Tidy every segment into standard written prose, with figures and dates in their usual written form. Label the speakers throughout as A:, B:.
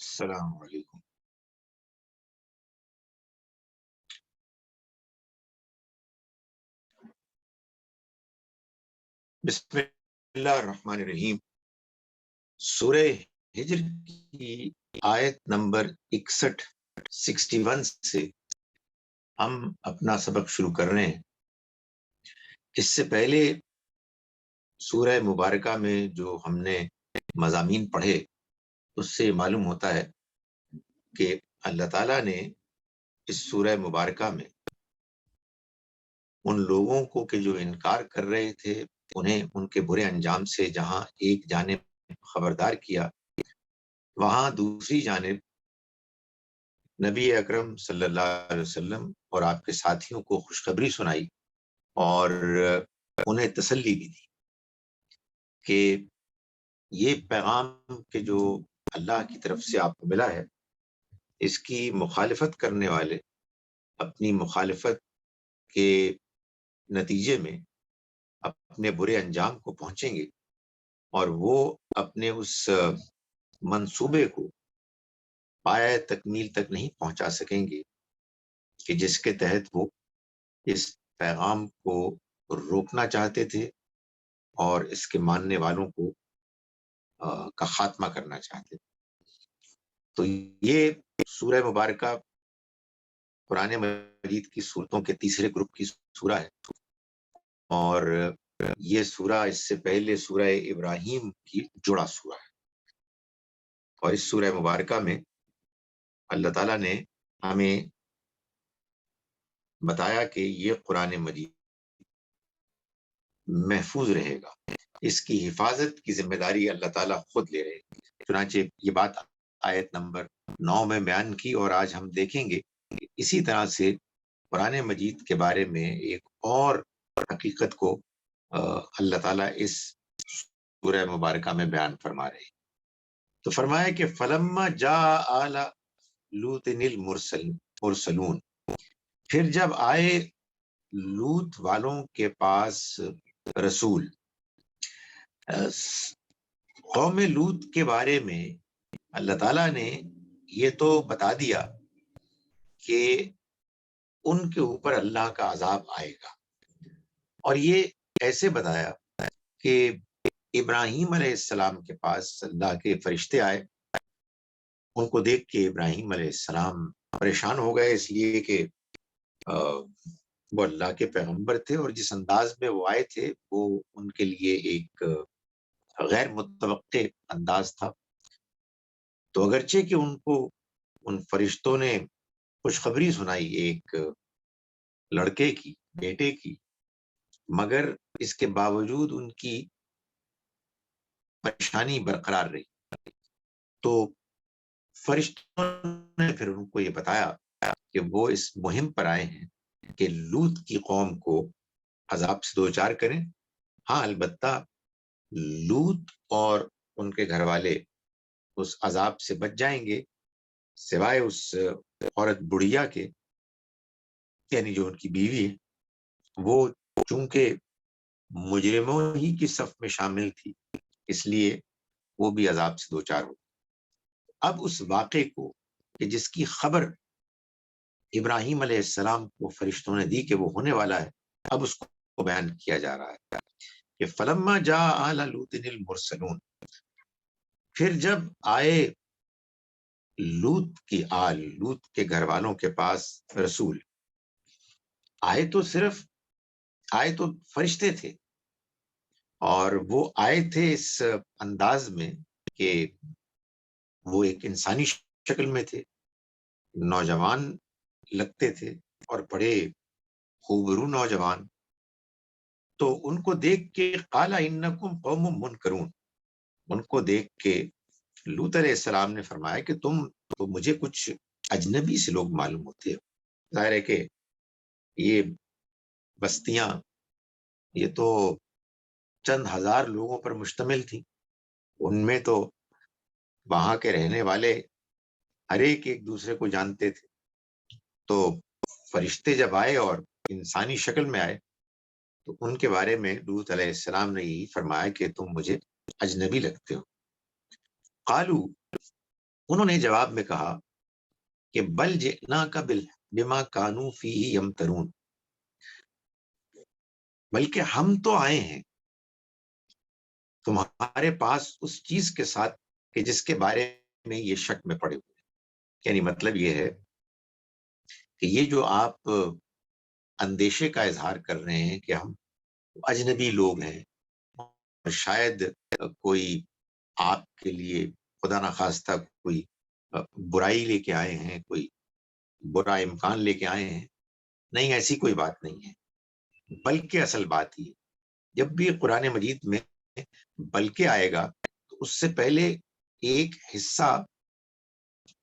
A: السلام علیکم۔ بسم اللہ الرحمن الرحیم۔ سورہ ہجر کی آیت نمبر 61 سے ہم اپنا سبق شروع کر رہے ہیں۔ اس سے پہلے سورہ مبارکہ میں جو ہم نے مضامین پڑھے اس سے معلوم ہوتا ہے کہ اللہ تعالیٰ نے اس سورہ مبارکہ میں ان لوگوں کو کہ جو انکار کر رہے تھے انہیں ان کے برے انجام سے جہاں ایک جانب خبردار کیا، وہاں دوسری جانب نبی اکرم صلی اللہ علیہ وسلم اور آپ کے ساتھیوں کو خوشخبری سنائی اور انہیں تسلی بھی دی کہ یہ پیغام کہ جو اللہ کی طرف سے آپ کو ملا ہے، اس کی مخالفت کرنے والے اپنی مخالفت کے نتیجے میں اپنے برے انجام کو پہنچیں گے، اور وہ اپنے اس منصوبے کو پایہ تکمیل تک نہیں پہنچا سکیں گے کہ جس کے تحت وہ اس پیغام کو روکنا چاہتے تھے اور اس کے ماننے والوں کو کا خاتمہ کرنا چاہتے تھے۔ تو یہ سورہ مبارکہ قرآن مجید کی صورتوں کے تیسرے گروپ کی سورہ ہے، اور یہ سورہ اس سے پہلے سورہ ابراہیم کی جڑا سورہ ہے۔ اور اس سورہ مبارکہ میں اللہ تعالیٰ نے ہمیں بتایا کہ یہ قرآن مجید محفوظ رہے گا، اس کی حفاظت کی ذمہ داری اللہ تعالیٰ خود لے رہے ہیں۔ چنانچہ یہ بات آیت نمبر 9 میں بیان کی، اور آج ہم دیکھیں گے کہ اسی طرح سے قرآن مجید کے بارے میں ایک اور حقیقت کو اللہ تعالیٰ اس سورہ مبارکہ میں بیان فرما رہے ہیں۔ تو فرمایا کہ فلما جاء آل لوط المرسلون، پھر جب آئے لوط والوں کے پاس رسول۔ قوم لوط کے بارے میں اللہ تعالیٰ نے یہ تو بتا دیا کہ ان کے اوپر اللہ کا عذاب آئے گا، اور یہ ایسے بتایا کہ ابراہیم علیہ السلام کے پاس اللہ کے فرشتے آئے، ان کو دیکھ کے ابراہیم علیہ السلام پریشان ہو گئے، اس لیے کہ وہ اللہ کے پیغمبر تھے، اور جس انداز میں وہ آئے تھے وہ ان کے لیے ایک غیر متوقع انداز تھا۔ تو اگرچہ کہ ان کو ان فرشتوں نے خوشخبری سنائی ایک لڑکے کی، بیٹے کی، مگر اس کے باوجود ان کی پریشانی برقرار رہی۔ تو فرشتوں نے پھر ان کو یہ بتایا کہ وہ اس مہم پر آئے ہیں کہ لوط کی قوم کو عذاب سے دوچار کریں۔ ہاں، البتہ لوط اور ان کے گھر والے اس عذاب سے بچ جائیں گے، سوائے اس عورت بڑھیا کے، یعنی جو ان کی بیوی ہے، وہ چونکہ مجرموں ہی کی صف میں شامل تھی، اس لیے وہ بھی عذاب سے دوچار ہو۔ اب اس واقعے کو کہ جس کی خبر ابراہیم علیہ السلام کو فرشتوں نے دی کہ وہ ہونے والا ہے، اب اس کو بیان کیا جا رہا ہے کہ فلما جاء آل لوط المرسلون، پھر جب آئے لوط کی آل، لوط کے گھر والوں کے پاس رسول۔ آئے تو فرشتے تھے، اور وہ آئے تھے اس انداز میں کہ وہ ایک انسانی شکل میں تھے، نوجوان لگتے تھے اور بڑے خوبرو نوجوان۔ تو ان کو دیکھ کے قال انکم قوم منکرون، ان کو دیکھ کے لوط علیہ السلام نے فرمایا کہ تم تو مجھے کچھ اجنبی سے لوگ معلوم ہوتے ہو۔ ظاہر ہے کہ یہ بستیاں یہ تو چند ہزار لوگوں پر مشتمل تھی، ان میں تو وہاں کے رہنے والے ہر ایک دوسرے کو جانتے تھے۔ تو فرشتے جب آئے اور انسانی شکل میں آئے تو ان کے بارے میں لوط علیہ السلام نے یہی فرمایا کہ تم مجھے اجنبی لگتے ہو۔ قالو، انہوں نے جواب میں کہا کہ بل جئنا کا بما کانوا فیہ یمترون، بلکہ ہم تو آئے ہیں تمہارے پاس اس چیز کے ساتھ کہ جس کے بارے میں یہ شک میں پڑے ہوئے ہیں۔ یعنی مطلب یہ ہے کہ یہ جو آپ اندیشے کا اظہار کر رہے ہیں کہ ہم اجنبی لوگ ہیں اور شاید کوئی آپ کے لیے خدا نخواستہ کوئی برائی لے کے آئے ہیں، کوئی برا امکان لے کے آئے ہیں، نہیں، ایسی کوئی بات نہیں ہے۔ بلکہ اصل بات یہ، جب بھی قرآن مجید میں بلکہ آئے گا تو اس سے پہلے ایک حصہ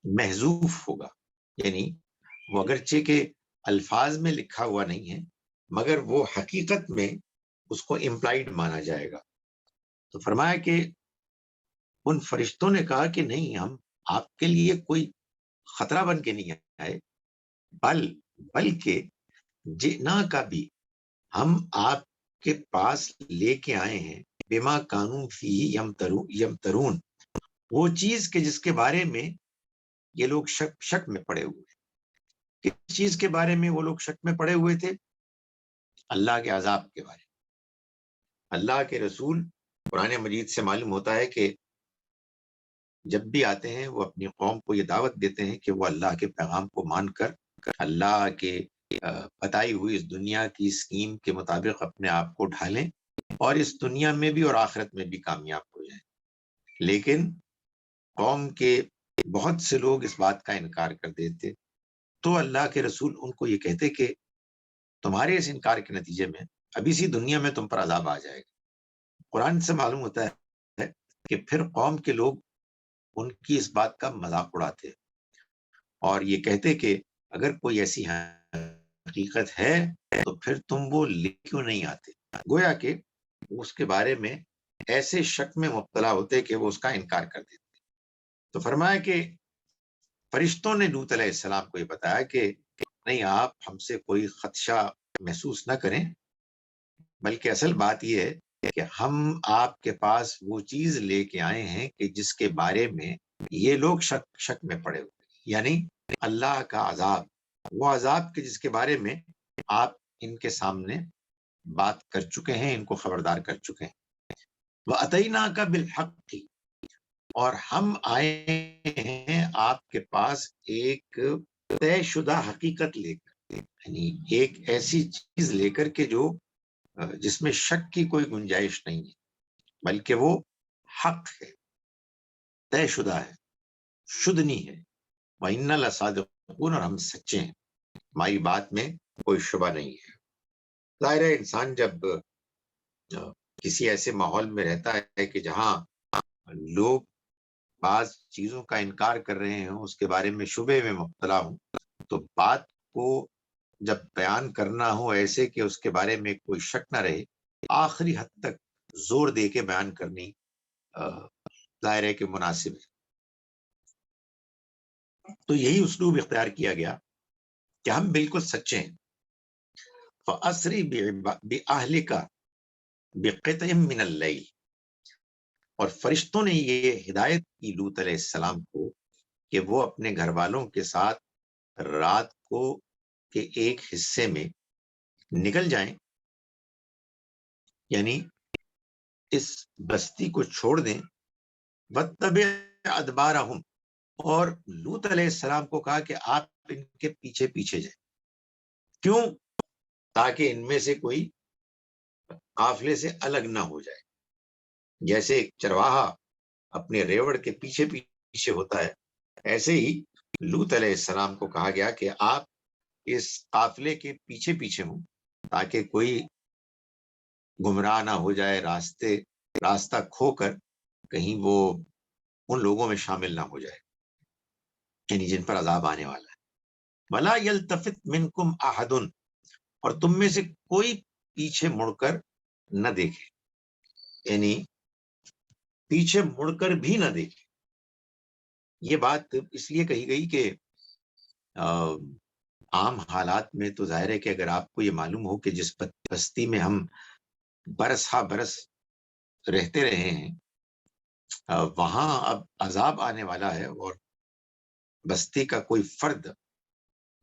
A: محذوف ہوگا، یعنی وہ اگرچہ کہ الفاظ میں لکھا ہوا نہیں ہے مگر وہ حقیقت میں اس کو امپلائڈ مانا جائے گا۔ تو فرمایا کہ ان فرشتوں نے کہا کہ نہیں، ہم آپ کے لیے کوئی خطرہ بن کے نہیں آئے، بلکہ جئنا کا بھی، ہم آپ کے پاس لے کے آئے ہیں بما کانوا فیہ یمترون، وہ چیز کہ جس کے بارے میں یہ لوگ شک میں پڑے ہوئے ہیں۔ کس چیز کے بارے میں وہ لوگ شک میں پڑے ہوئے تھے؟ اللہ کے عذاب کے بارے میں۔ اللہ کے رسول، قرآن مجید سے معلوم ہوتا ہے کہ جب بھی آتے ہیں وہ اپنی قوم کو یہ دعوت دیتے ہیں کہ وہ اللہ کے پیغام کو مان کر اللہ کے بتائی ہوئی اس دنیا کی اسکیم کے مطابق اپنے آپ کو ڈھالیں اور اس دنیا میں بھی اور آخرت میں بھی کامیاب ہو جائیں۔ لیکن قوم کے بہت سے لوگ اس بات کا انکار کر دیتے، تو اللہ کے رسول ان کو یہ کہتے کہ تمہارے اس انکار کے نتیجے میں اب اسی دنیا میں تم پر عذاب آ جائے گا۔ قرآن سے معلوم ہوتا ہے کہ پھر قوم کے لوگ ان کی اس بات کا مذاق اڑاتے اور یہ کہتے کہ اگر کوئی ایسی حقیقت ہے تو پھر تم وہ لے کیوں نہیں آتے، گویا کہ اس کے بارے میں ایسے شک میں مبتلا ہوتے کہ وہ اس کا انکار کر دیتے۔ تو فرمایا کہ فرشتوں نے لوط علیہ السلام کو یہ بتایا کہ نہیں، آپ ہم سے کوئی خدشہ محسوس نہ کریں، بلکہ اصل بات یہ ہے کہ ہم آپ کے پاس وہ چیز لے کے آئے ہیں کہ جس کے بارے میں یہ لوگ شک میں پڑے ہوئے، یعنی اللہ کا عذاب، وہ عذاب کے جس کے بارے میں آپ ان کے سامنے بات کر چکے ہیں، ان کو خبردار کر چکے ہیں۔ وَأَتَيْنَاكَ بِالْحَقِّ، اور ہم آئے ہیں آپ کے پاس ایک طے شدہ حقیقت لے کر، یعنی ایک ایسی چیز لے کر کے جو جس میں شک کی کوئی گنجائش نہیں ہے، بلکہ وہ حق ہے، طے شدہ ہے، شدنی ہے۔ وَإِنَّا لَصَادِقُونَ، اور ہم سچے ہیں، ہماری بات میں کوئی شبہ نہیں ہے۔ ظاہر ہے انسان جب کسی ایسے ماحول میں رہتا ہے کہ جہاں لوگ بعض چیزوں کا انکار کر رہے ہیں، اس کے بارے میں شبے میں مبتلا ہوں، تو بات کو جب بیان کرنا ہو ایسے کہ اس کے بارے میں کوئی شک نہ رہے، آخری حد تک زور دے کے بیان کرنی ظاہر ہے کہ مناسب ہے۔ تو یہی اسلوب اختیار کیا گیا کہ ہم بالکل سچے ہیں۔ فَأَسْرِ بِأَهْلِكَ بِقِطْعٍ مِّنَ اللَّيْلِ، اور فرشتوں نے یہ ہدایت کی لوط علیہ السلام کو کہ وہ اپنے گھر والوں کے ساتھ رات کو کے ایک حصے میں نکل جائیں، یعنی اس بستی کو چھوڑ دیں۔ وَاتَّبِعْ أَدْبَارَهُمْ، اور لوط علیہ السلام کو کہا کہ آپ ان کے پیچھے پیچھے جائیں، کیوں؟ تاکہ ان میں سے کوئی قافلے سے الگ نہ ہو جائے، جیسے ایک چرواہا اپنے ریوڑ کے پیچھے پیچھے ہوتا ہے، ایسے ہی لوط علیہ السلام کو کہا گیا کہ آپ اس قافلے کے پیچھے پیچھے ہوں تاکہ کوئی گمراہ نہ ہو جائے، راستہ کھو کر کہیں وہ ان لوگوں میں شامل نہ ہو جائے، یعنی جن پر عذاب آنے والا ہے۔ وَلَا يَلْتَفِتْ مِنْكُمْ أَحَدٌ، اور تم میں سے کوئی پیچھے مڑ کر نہ دیکھے، یعنی پیچھے مڑ کر بھی نہ دیکھے۔ یہ بات اس لیے کہی گئی کہ عام حالات میں تو ظاہر ہے کہ اگر آپ کو یہ معلوم ہو کہ جس بستی میں ہم برس ہا برس رہتے رہے ہیں وہاں اب عذاب آنے والا ہے اور بستی کا کوئی فرد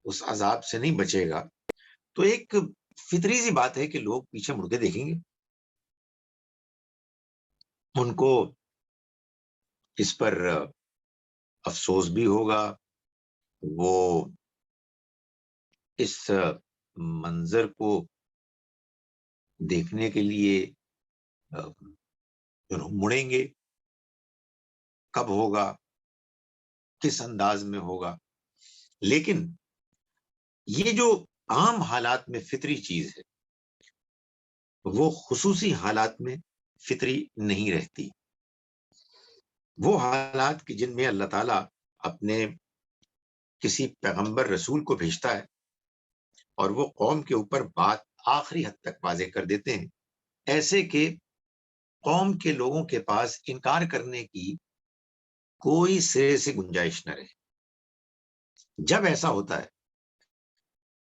A: اس عذاب سے نہیں بچے گا تو ایک فطری سی بات ہے کہ لوگ پیچھے مڑ کے دیکھیں گے، ان کو اس پر افسوس بھی ہوگا، وہ اس منظر کو دیکھنے کے لیے مڑیں گے، کب ہوگا، کس انداز میں ہوگا۔ لیکن یہ جو عام حالات میں فطری چیز ہے وہ خصوصی حالات میں فطری نہیں رہتی۔ وہ حالات کہ جن میں اللہ تعالیٰ اپنے کسی پیغمبر رسول کو بھیجتا ہے اور وہ قوم کے اوپر بات آخری حد تک واضح کر دیتے ہیں، ایسے کہ قوم کے لوگوں کے پاس انکار کرنے کی کوئی سرے سے گنجائش نہ رہے۔ جب ایسا ہوتا ہے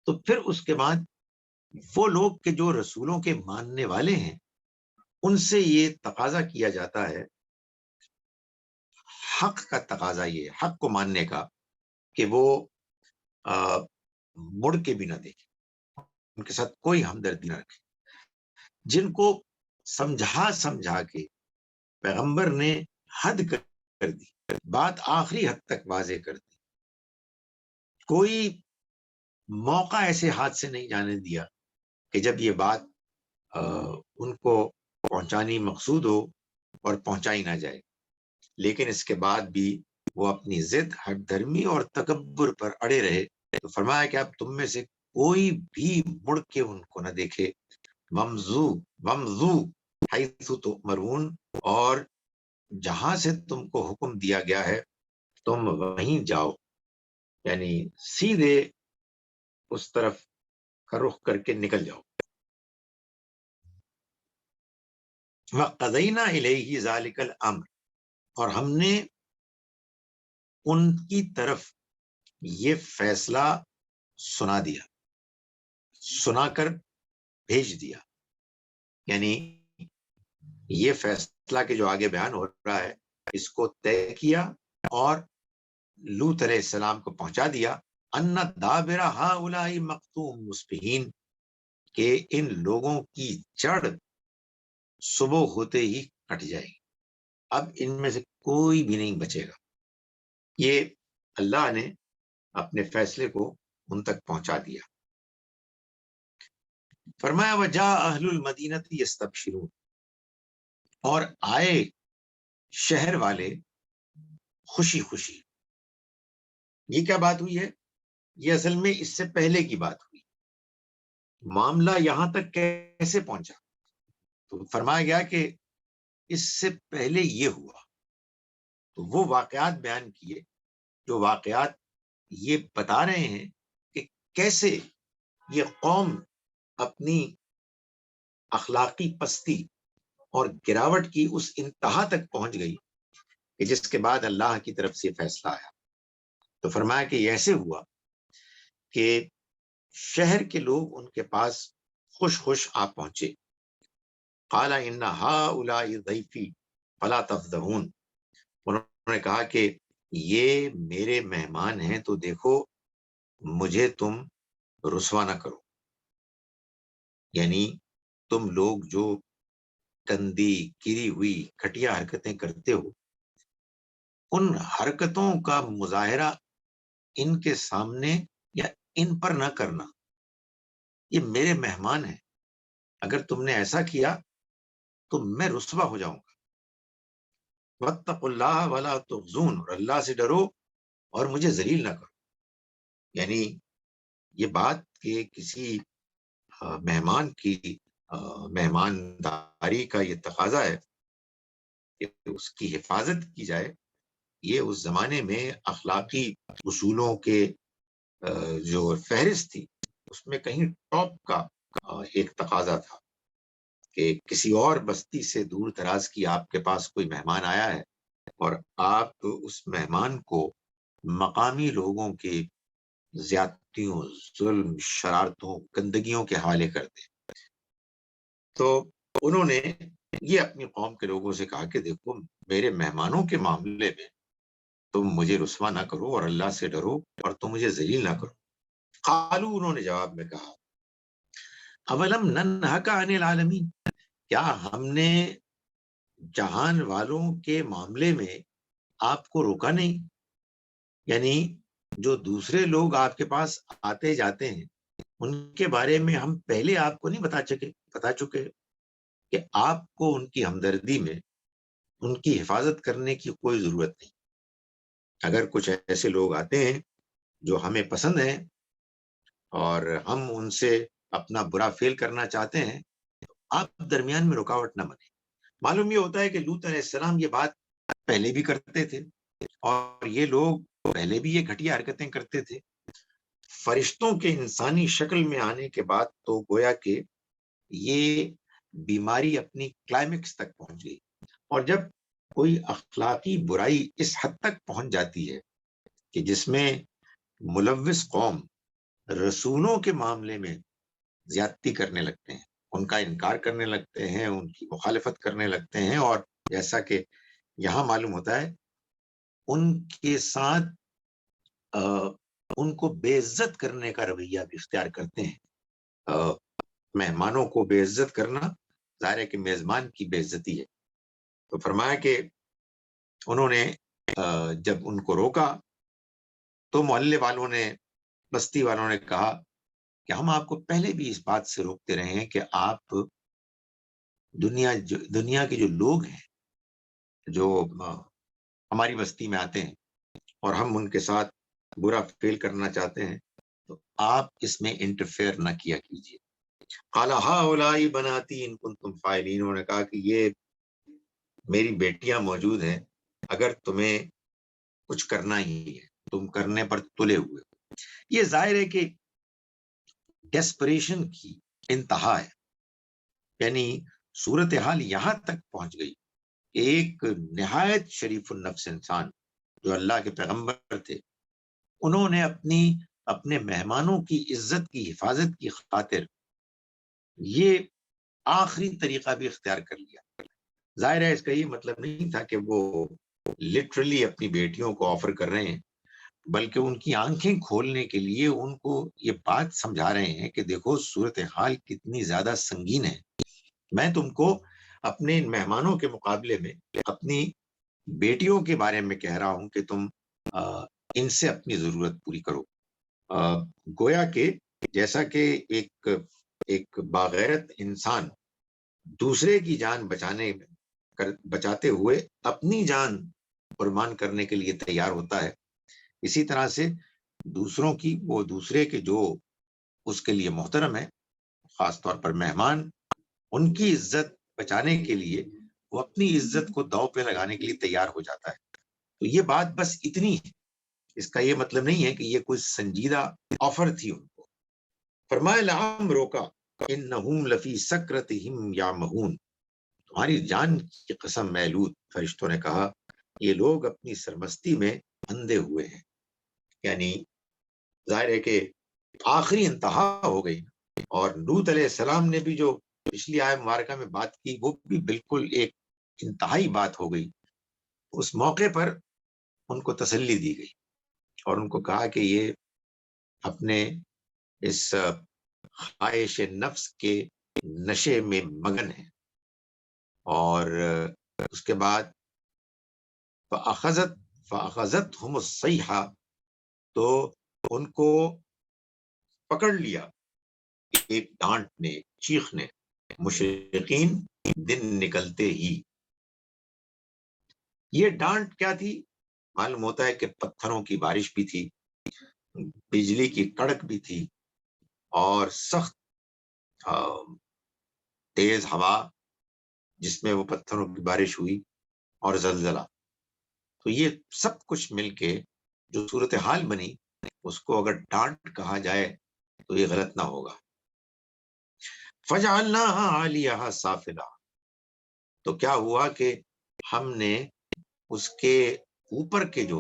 A: تو پھر اس کے بعد وہ لوگ کہ جو رسولوں کے ماننے والے ہیں ان سے یہ تقاضا کیا جاتا ہے، حق کا تقاضا، یہ حق کو ماننے کا، کہ وہ مڑ کے بھی نہ دیکھیں، ان کے ساتھ کوئی ہمدردی نہ رکھے۔ جن کو سمجھا کے پیغمبر نے حد کر دی، بات آخری حد تک واضح کر دی، کوئی موقع ایسے ہاتھ سے نہیں جانے دیا کہ جب یہ بات ان کو پہنچانی مقصود ہو اور پہنچائی نہ جائے، لیکن اس کے بعد بھی وہ اپنی ضد، ہٹ دھرمی اور تکبر پر اڑے رہے، تو فرمایا کہ اب تم میں سے کوئی بھی مڑ کے ان کو نہ دیکھے، ومضوا حیث تؤمرون، اور جہاں سے تم کو حکم دیا گیا ہے تم وہیں جاؤ، یعنی سیدھے اس طرف کا رخ کر کے نکل جاؤ۔ وَقَضَيْنَا إِلَيْهِ ذَلِكَ الْأَمْرِ، اور ہم نے ان کی طرف یہ فیصلہ سنا دیا، سنا کر بھیج دیا، یعنی یہ فیصلہ کہ جو آگے بیان ہو رہا ہے اس کو طے کیا اور لوط علیہ السلام کو پہنچا دیا، ان دابر ہؤلاء مقطوع مصبحین، کہ ان لوگوں کی جڑ صبح ہوتے ہی کٹ جائے گی، اب ان میں سے کوئی بھی نہیں بچے گا۔ یہ اللہ نے اپنے فیصلے کو ان تک پہنچا دیا۔ فرمایا وجاء اہل المدینۃ یستبشرون، اور آئے شہر والے خوشی خوشی۔ یہ کیا بات ہوئی ہے؟ یہ اصل میں اس سے پہلے کی بات ہوئی۔ معاملہ یہاں تک کیسے پہنچا؟ تو فرمایا گیا کہ اس سے پہلے یہ ہوا، تو وہ واقعات بیان کیے جو واقعات یہ بتا رہے ہیں کہ کیسے یہ قوم اپنی اخلاقی پستی اور گراوٹ کی اس انتہا تک پہنچ گئی کہ جس کے بعد اللہ کی طرف سے فیصلہ آیا۔ تو فرمایا کہ ایسے ہوا کہ شہر کے لوگ ان کے پاس خوش خوش آ پہنچے۔ قال ان ہؤلاء ضیفی فلا تفضحون، انہوں نے کہا کہ یہ میرے مہمان ہیں تو دیکھو مجھے تم رسوا نہ کرو، یعنی تم لوگ جو گندی گری ہوئی گھٹیا حرکتیں کرتے ہو ان حرکتوں کا مظاہرہ ان کے سامنے یا ان پر نہ کرنا، یہ میرے مہمان ہیں، اگر تم نے ایسا کیا تو میں رسوا ہو جاؤں گا۔ واتقوا اللہ ولا تخزون، اور اللہ سے ڈرو اور مجھے ذلیل نہ کرو۔ یعنی یہ بات کہ کسی مہمان کی مہمانداری کا یہ تقاضا ہے کہ اس کی حفاظت کی جائے، یہ اس زمانے میں اخلاقی اصولوں کے جو فہرست تھی اس میں کہیں ٹاپ کا ایک تقاضا تھا کہ کسی اور بستی سے دور دراز کی آپ کے پاس کوئی مہمان آیا ہے اور آپ اس مہمان کو مقامی لوگوں کے زیادتیوں، ظلم، شرارتوں، گندگیوں کے حوالے کر دیں۔ تو انہوں نے یہ اپنی قوم کے لوگوں سے کہا کہ دیکھو میرے مہمانوں کے معاملے میں تم مجھے رسوا نہ کرو اور اللہ سے ڈرو اور تم مجھے ذلیل نہ کرو۔ قالو، انہوں نے جواب میں کہا، اولم ننہک عن العالمین، کیا ہم نے جہان والوں کے معاملے میں آپ کو روکا نہیں؟ یعنی جو دوسرے لوگ آپ کے پاس آتے جاتے ہیں ان کے بارے میں ہم پہلے آپ کو نہیں بتا چکے کہ آپ کو ان کی ہمدردی میں ان کی حفاظت کرنے کی کوئی ضرورت نہیں۔ اگر کچھ ایسے لوگ آتے ہیں جو ہمیں پسند ہیں اور ہم ان سے اپنا برا فیل کرنا چاہتے ہیں، آپ درمیان میں رکاوٹ نہ بنے۔ معلوم یہ ہوتا ہے کہ لوط علیہ السلام یہ بات پہلے بھی کرتے تھے اور یہ لوگ پہلے بھی یہ گھٹیا حرکتیں کرتے تھے۔ فرشتوں کے انسانی شکل میں آنے کے بعد تو گویا کہ یہ بیماری اپنی کلائمیکس تک پہنچ گئی، اور جب کوئی اخلاقی برائی اس حد تک پہنچ جاتی ہے کہ جس میں ملوث قوم رسولوں کے معاملے میں زیادتی کرنے لگتے ہیں، ان کا انکار کرنے لگتے ہیں، ان کی مخالفت کرنے لگتے ہیں، اور جیسا کہ یہاں معلوم ہوتا ہے ان کے ساتھ ان کو بے عزت کرنے کا رویہ بھی اختیار کرتے ہیں۔ مہمانوں کو بے عزت کرنا ظاہر ہے کہ میزبان کی بے عزتی ہے۔ تو فرمایا کہ انہوں نے جب ان کو روکا تو محلے والوں نے، بستی والوں نے کہا کہ ہم آپ کو پہلے بھی اس بات سے روکتے رہے ہیں کہ آپ دنیا کے جو لوگ ہیں جو ہماری بستی میں آتے ہیں اور ہم ان کے ساتھ برا فیل کرنا چاہتے ہیں تو آپ اس میں انٹرفیئر نہ کیا کیجیے۔ قال ہؤلاء بناتی ان کنتم فاعلین، انہوں نے کہا کہ یہ میری بیٹیاں موجود ہیں، اگر تمہیں کچھ کرنا ہی ہے تم کرنے پر تلے ہوئے۔ یہ ظاہر ہے کہ ڈیسپریشن کی انتہا ہے، یعنی صورتحال یہاں تک پہنچ گئی کہ ایک نہایت شریف النفس انسان جو اللہ کے پیغمبر تھے، انہوں نے اپنے مہمانوں کی عزت کی حفاظت کی خاطر یہ آخری طریقہ بھی اختیار کر لیا۔ ظاہر ہے اس کا یہ مطلب نہیں تھا کہ وہ لٹرلی اپنی بیٹیوں کو آفر کر رہے ہیں، بلکہ ان کی آنکھیں کھولنے کے لیے ان کو یہ بات سمجھا رہے ہیں کہ دیکھو صورتحال کتنی زیادہ سنگین ہے، میں تم کو اپنے مہمانوں کے مقابلے میں اپنی بیٹیوں کے بارے میں کہہ رہا ہوں کہ تم ان سے اپنی ضرورت پوری کرو۔ گویا کہ جیسا کہ ایک باغیرت انسان دوسرے کی جان بچاتے ہوئے اپنی جان قربان کرنے کے لیے تیار ہوتا ہے، اسی طرح سے دوسروں کی، وہ دوسرے کے جو اس کے لیے محترم ہے، خاص طور پر مہمان، ان کی عزت بچانے کے لیے وہ اپنی عزت کو داؤ پہ لگانے کے لیے تیار ہو جاتا ہے۔ تو یہ بات بس اتنی ہے، اس کا یہ مطلب نہیں ہے کہ یہ کوئی سنجیدہ آفر تھی ان کو۔ فرمایا لعمرک انہم لفی سکرتہم یعمہون، تمہاری جان کی قسم اے لوط، فرشتوں نے کہا یہ لوگ اپنی سرمستی میں اندھے ہوئے ہیں، یعنی ظاہر ہے کہ آخری انتہا ہو گئی۔ اور لوط علیہ السلام نے بھی جو پچھلی آیت مبارکہ میں بات کی وہ بھی بالکل ایک انتہائی بات ہو گئی۔ اس موقع پر ان کو تسلی دی گئی اور ان کو کہا کہ یہ اپنے اس خواہش نفس کے نشے میں مگن ہے، اور اس کے بعد فَأَخَذَتْهُمُ الصَّيْحَةُ، تو ان کو پکڑ لیا ایک ڈانٹ نے، چیخ نے، مشرقین، دن نکلتے ہی۔ یہ ڈانٹ کیا تھی؟ معلوم ہوتا ہے کہ پتھروں کی بارش بھی تھی، بجلی کی کڑک بھی تھی، اور سخت تیز ہوا جس میں وہ پتھروں کی بارش ہوئی، اور زلزلہ۔ تو یہ سب کچھ مل کے جو صورتحال بنی اس کو اگر ڈانٹ کہا جائے تو یہ غلط نہ ہوگا۔ فَجَعَلْنَاهَا عَالِيَهَا سَافِلَهَا، تو کیا ہوا کہ ہم نے اس کے اوپر کے جو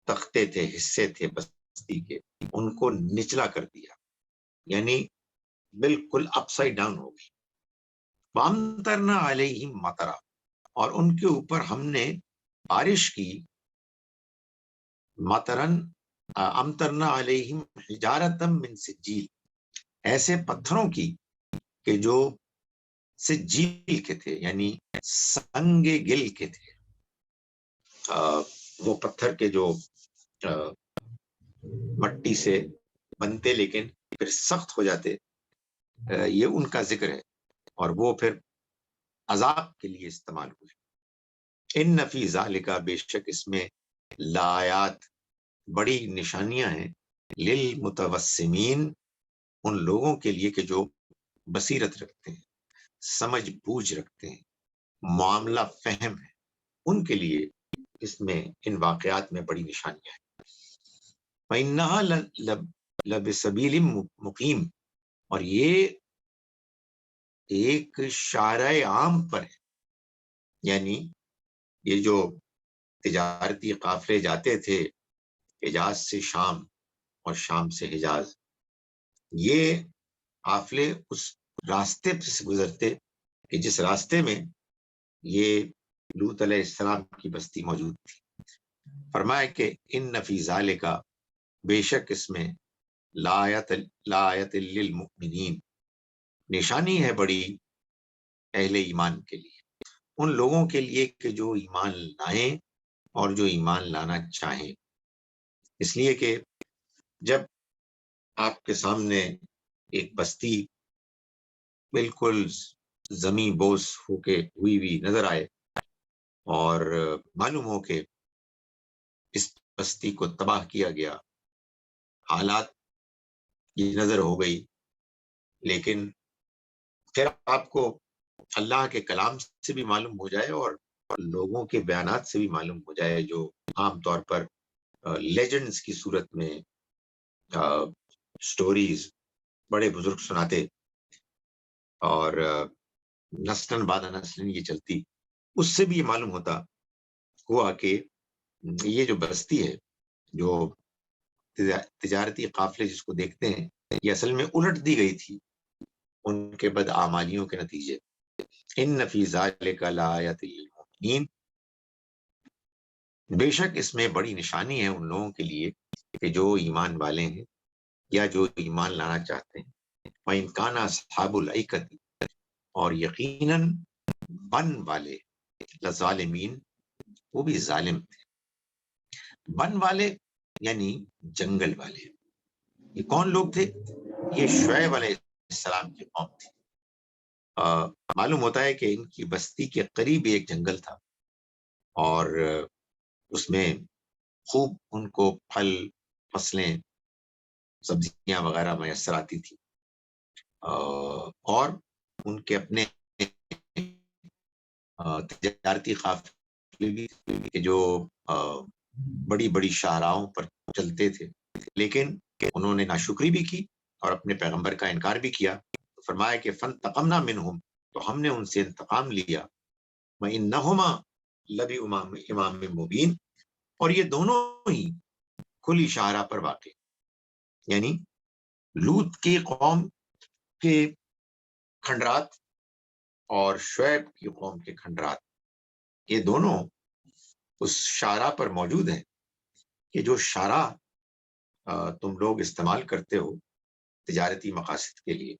A: تختے تھے، حصے تھے بستی کے، ان کو نچلا کر دیا، یعنی بالکل اپ سائڈ ڈاؤن ہو گئی۔ وَأَمْطَرْنَا عَلَيْهِمْ مَطَرًا، اور ان کے اوپر ہم نے بارش کی مطرن امطرنا علیہم حجارتم من سجیل، ایسے پتھروں کی کہ جو سجیل کے تھے، یعنی سنگ گل کے تھے. وہ پتھر کے جو مٹی سے بنتے لیکن پھر سخت ہو جاتے، یہ ان کا ذکر ہے، اور وہ پھر عذاب کے لیے استعمال ہوئے. ان فی ذالک، بے شک اس میں لآیات، بڑی نشانیاں ہیں، للمتوسمین، ان لوگوں کے لیے کہ جو بصیرت رکھتے ہیں، سمجھ بوجھ رکھتے ہیں، معاملہ فہم ہے، ان کے لیے اس میں ان واقعات میں بڑی نشانیاں ہیں. فَإِنَّهَا لَبِسَبِيلٍ مُقِيمٍ، اور یہ ایک شارع عام پر ہے، یعنی یہ جو تجارتی قافلے جاتے تھے حجاز سے شام اور شام سے حجاز، یہ قافلے اس راستے سے گزرتے کہ جس راستے میں یہ لوط علیہ السلام کی بستی موجود تھی. فرمایا کہ ان فی ذالک، بے شک اس میں لآیت للمؤمنین، نشانی ہے بڑی اہل ایمان کے لیے، ان لوگوں کے لیے کہ جو ایمان لائیں اور جو ایمان لانا چاہیں. اس لیے کہ جب آپ کے سامنے ایک بستی بالکل زمین بوس ہو کے ہوئی نظر آئے اور معلوم ہو کہ اس بستی کو تباہ کیا گیا، حالات یہ نظر ہو گئی، لیکن پھر آپ کو اللہ کے کلام سے بھی معلوم ہو جائے اور لوگوں کے بیانات سے بھی معلوم ہو جائے جو عام طور پر لیجنڈز کی صورت میں سٹوریز بڑے بزرگ سناتے اور نسلن بعد نسلن یہ چلتی، اس سے بھی یہ معلوم ہوتا ہوا کہ یہ جو بستی ہے، جو تجارتی قافلے جس کو دیکھتے ہیں، یہ اصل میں الٹ دی گئی تھی ان کے بدعمالیوں کے نتیجے. ان فی ذالک لآیۃ للمؤمنین، بے شک اس میں بڑی نشانی ہے ان لوگوں کے لیے کہ جو ایمان والے ہیں یا جو ایمان لانا چاہتے ہیں. وَإِنْ كَانَ أَصْحَابُ الْأَيْكَةِ، اور یقیناً بن والے، لظالمین، وہ بھی ظالم تھے. بن والے یعنی جنگل والے. یہ کون لوگ تھے؟ یہ شعیب علیہ السلام کی قوم تھی. معلوم ہوتا ہے کہ ان کی بستی کے قریب ایک جنگل تھا اور اس میں خوب ان کو پھل، فصلیں، سبزیاں وغیرہ میسر آتی تھی، اور ان کے اپنے تجارتی قافلے بھی جو بڑی بڑی شاہراہوں پر چلتے تھے، لیکن انہوں نے ناشکری بھی کی اور اپنے پیغمبر کا انکار بھی کیا. فرمایا کہ فانتقمنا منہم، تو ہم نے ان سے انتقام لیا. وَإِنَّهُمَا لَبِإِمَامٍ مُبِينٍ، اور یہ دونوں ہی کھلی شاہراہ پر واقع، یعنی لوط کی قوم کے کھنڈرات اور شعیب کی قوم کے کھنڈرات، یہ دونوں اس شاہراہ پر موجود ہیں کہ جو شاہراہ تم لوگ استعمال کرتے ہو تجارتی مقاصد کے لیے.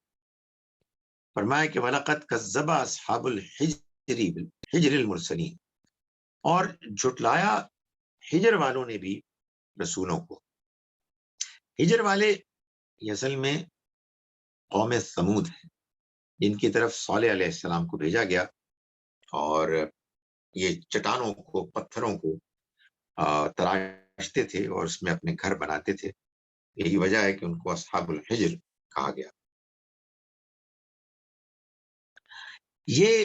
A: فرمایا کہ وَلَقَدْ كَذَّبَ أَصْحَابُ الْحِجْرِ الْمُرْسَلِينَ، اور جھٹلایا ہجر والوں نے بھی رسولوں کو. ہجر والے یہ اصل میں قوم ثمود ہیں جن کی طرف صالح علیہ السلام کو بھیجا گیا، اور یہ چٹانوں کو، پتھروں کو تراشتے تھے اور اس میں اپنے گھر بناتے تھے. یہی وجہ ہے کہ ان کو اصحاب الحجر کہا گیا. یہ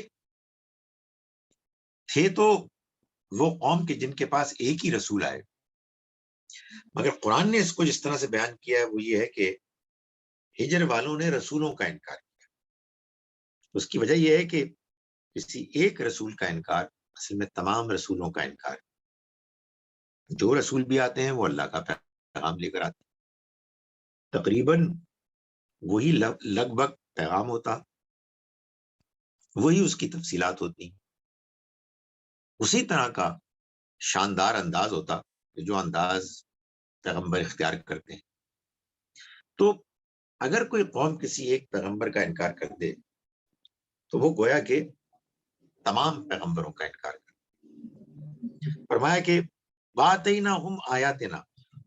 A: تھے تو وہ قوم کے جن کے پاس ایک ہی رسول آئے، مگر قرآن نے اس کو جس طرح سے بیان کیا ہے وہ یہ ہے کہ ہجر والوں نے رسولوں کا انکار کیا. اس کی وجہ یہ ہے کہ کسی ایک رسول کا انکار اصل میں تمام رسولوں کا انکار ہے. جو رسول بھی آتے ہیں وہ اللہ کا پیغام لے کر آتے ہیں، تقریباً وہی لگ بھگ پیغام ہوتا، وہی اس کی تفصیلات ہوتی، اسی طرح کا شاندار انداز ہوتا کہ جو انداز پیغمبر اختیار کرتے ہیں. تو اگر کوئی قوم کسی ایک پیغمبر کا انکار کر دے تو وہ گویا کہ تمام پیغمبروں کا انکار کر. فرمایا کہ وَآتَيْنَاهُمْ آیاتنا،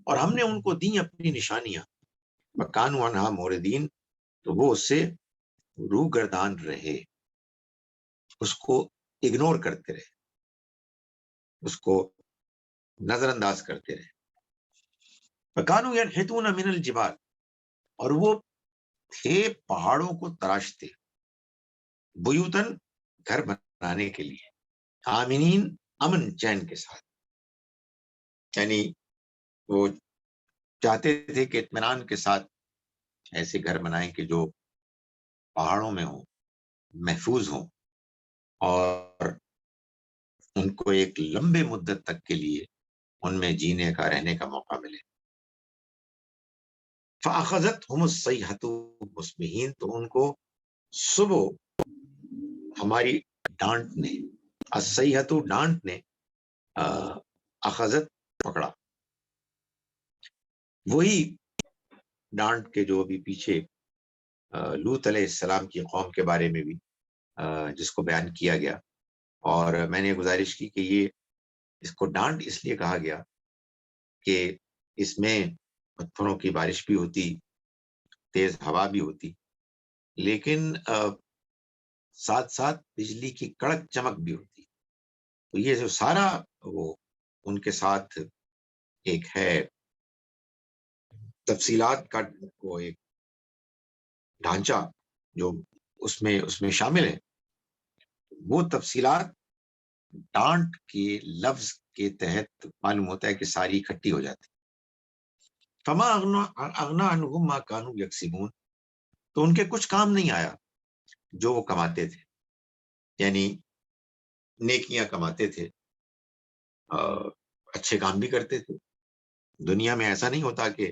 A: اور ہم نے ان کو دی اپنی نشانیاں، وَكَانُوا عَنْهَا مُعْرِضِينَ، تو وہ اس سے روگردان رہے، اس کو اگنور کرتے رہے، اس کو نظر انداز کرتے رہے. وَكَانُوا يَنْحِتُونَ مِنَ الْجِبَالِ، اور وہ تھے پہاڑوں کو تراشتے، بیوتن، گھر بنانے کے لیے، آمنین، امن چین کے ساتھ. یعنی وہ چاہتے تھے کہ اطمینان کے ساتھ ایسے گھر بنائیں کہ جو پہاڑوں میں ہوں، محفوظ ہوں، اور ان کو ایک لمبے مدت تک کے لیے ان میں جینے کا، رہنے کا موقع ملے. فَأَخَذَتْهُمُ الصَّيْحَةُ مُصْبِحِينَ، تو ان کو صبح ہماری ڈانٹ نے، الصَّيْحَةُ ڈانٹ نے، اخذت پکڑا. وہی ڈانٹ کے جو ابھی پیچھے لوط علیہ السلام کی قوم کے بارے میں بھی جس کو بیان کیا گیا، اور میں نے گزارش کی کہ یہ اس کو ڈانٹ اس لیے کہا گیا کہ اس میں پتھروں کی بارش بھی ہوتی، تیز ہوا بھی ہوتی، لیکن ساتھ ساتھ بجلی کی کڑک چمک بھی ہوتی. تو یہ جو سارا وہ ان کے ساتھ ایک ہے تفصیلات کا وہ ایک ڈھانچہ جو اس میں شامل ہے، وہ تفصیلات ڈانٹ کے لفظ کے تحت معلوم ہوتا ہے کہ ساری اکٹھی ہو جاتی. فما اغنا عنہم ما کانوا یکسبون، تو ان کے کچھ کام نہیں آیا جو وہ کماتے تھے، یعنی نیکیاں کماتے تھے، اچھے کام بھی کرتے تھے. دنیا میں ایسا نہیں ہوتا کہ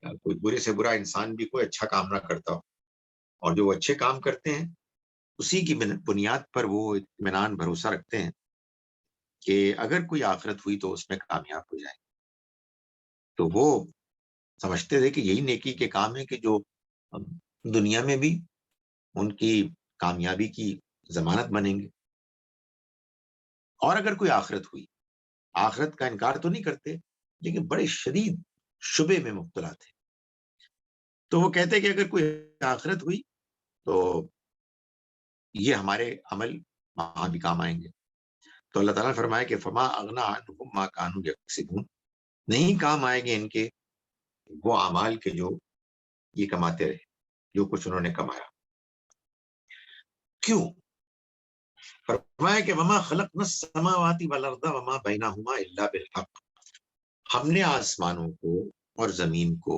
A: کوئی برے سے برا انسان بھی کوئی اچھا کام نہ کرتا ہو، اور جو وہ اچھے کام کرتے ہیں اسی کی بنیاد پر وہ اطمینان بھروسہ رکھتے ہیں کہ اگر کوئی آخرت ہوئی تو اس میں کامیاب ہو جائے. تو وہ سمجھتے تھے کہ یہی نیکی کے کام ہے کہ جو دنیا میں بھی ان کی کامیابی کی ضمانت بنیں گے. اور اگر کوئی آخرت ہوئی، آخرت کا انکار تو نہیں کرتے لیکن بڑے شدید شبے میں مبتلا تھے. تو وہ کہتے کہ اگر کوئی آخرت ہوئی تو یہ ہمارے عمل وہاں بھی کام آئیں گے. تو اللہ تعالیٰ نے فرمایا کہ فما اغنا عنہم ما کانوا یکسبون، نہیں کام آئے گے ان کے وہ اعمال کے جو یہ کماتے رہے، جو کچھ انہوں نے کمایا. کیوں؟ فرمایا کہ وما خلقنا السماوات والارض وما بینہما الا بالحق، ہم نے آسمانوں کو اور زمین کو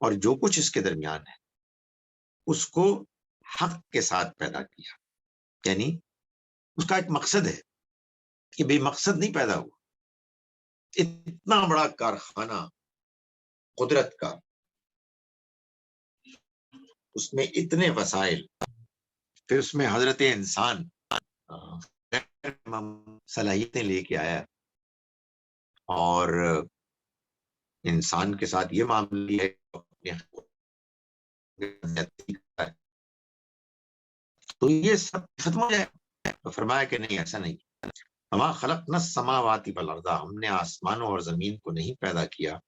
A: اور جو کچھ اس کے درمیان ہے اس کو حق کے ساتھ پیدا کیا. یعنی اس کا ایک مقصد ہے، کہ بے مقصد نہیں پیدا ہوا. اتنا بڑا کارخانہ قدرت کا، اس میں اتنے وسائل، پھر اس میں حضرت انسان صلاحیتیں لے کے آیا، اور انسان کے ساتھ یہ معاملہ ہے تو یہ سب ختم ہو جائے. تو فرمایا کہ نہیں، ایسا نہیں. وما خلقنا السماوات والارض، ہم نے آسمانوں اور زمین کو نہیں پیدا کیا،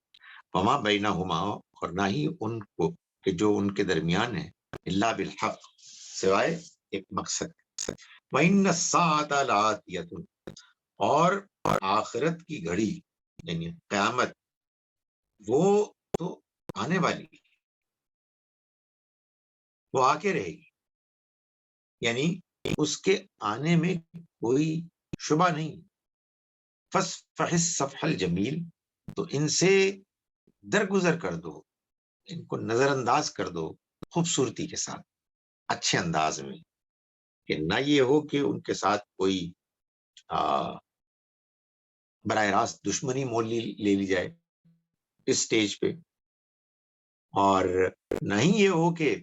A: وما بینہما، اور نہ ہی ان کو کہ جو ان کے درمیان ہے، الا بالحق، سوائے ایک مقصد. وَإِنَّ السَّاعَةَ لَآتِيَةٌ، اور آخرت کی گھڑی یعنی قیامت وہ تو آنے والی ہے، وہ آ کے رہے گی، یعنی اس کے آنے میں کوئی شبہ نہیں. فَاصْفَحِ الصَّفْحَ الْجَمِيلَ، تو ان سے درگزر کر دو، ان کو نظر انداز کر دو خوبصورتی کے ساتھ، اچھے انداز میں، کہ نہ یہ ہو کہ ان کے ساتھ کوئی براہ راست دشمنی مول لے لی جائے اس سٹیج پہ، اور نہ ہی یہ ہو کہ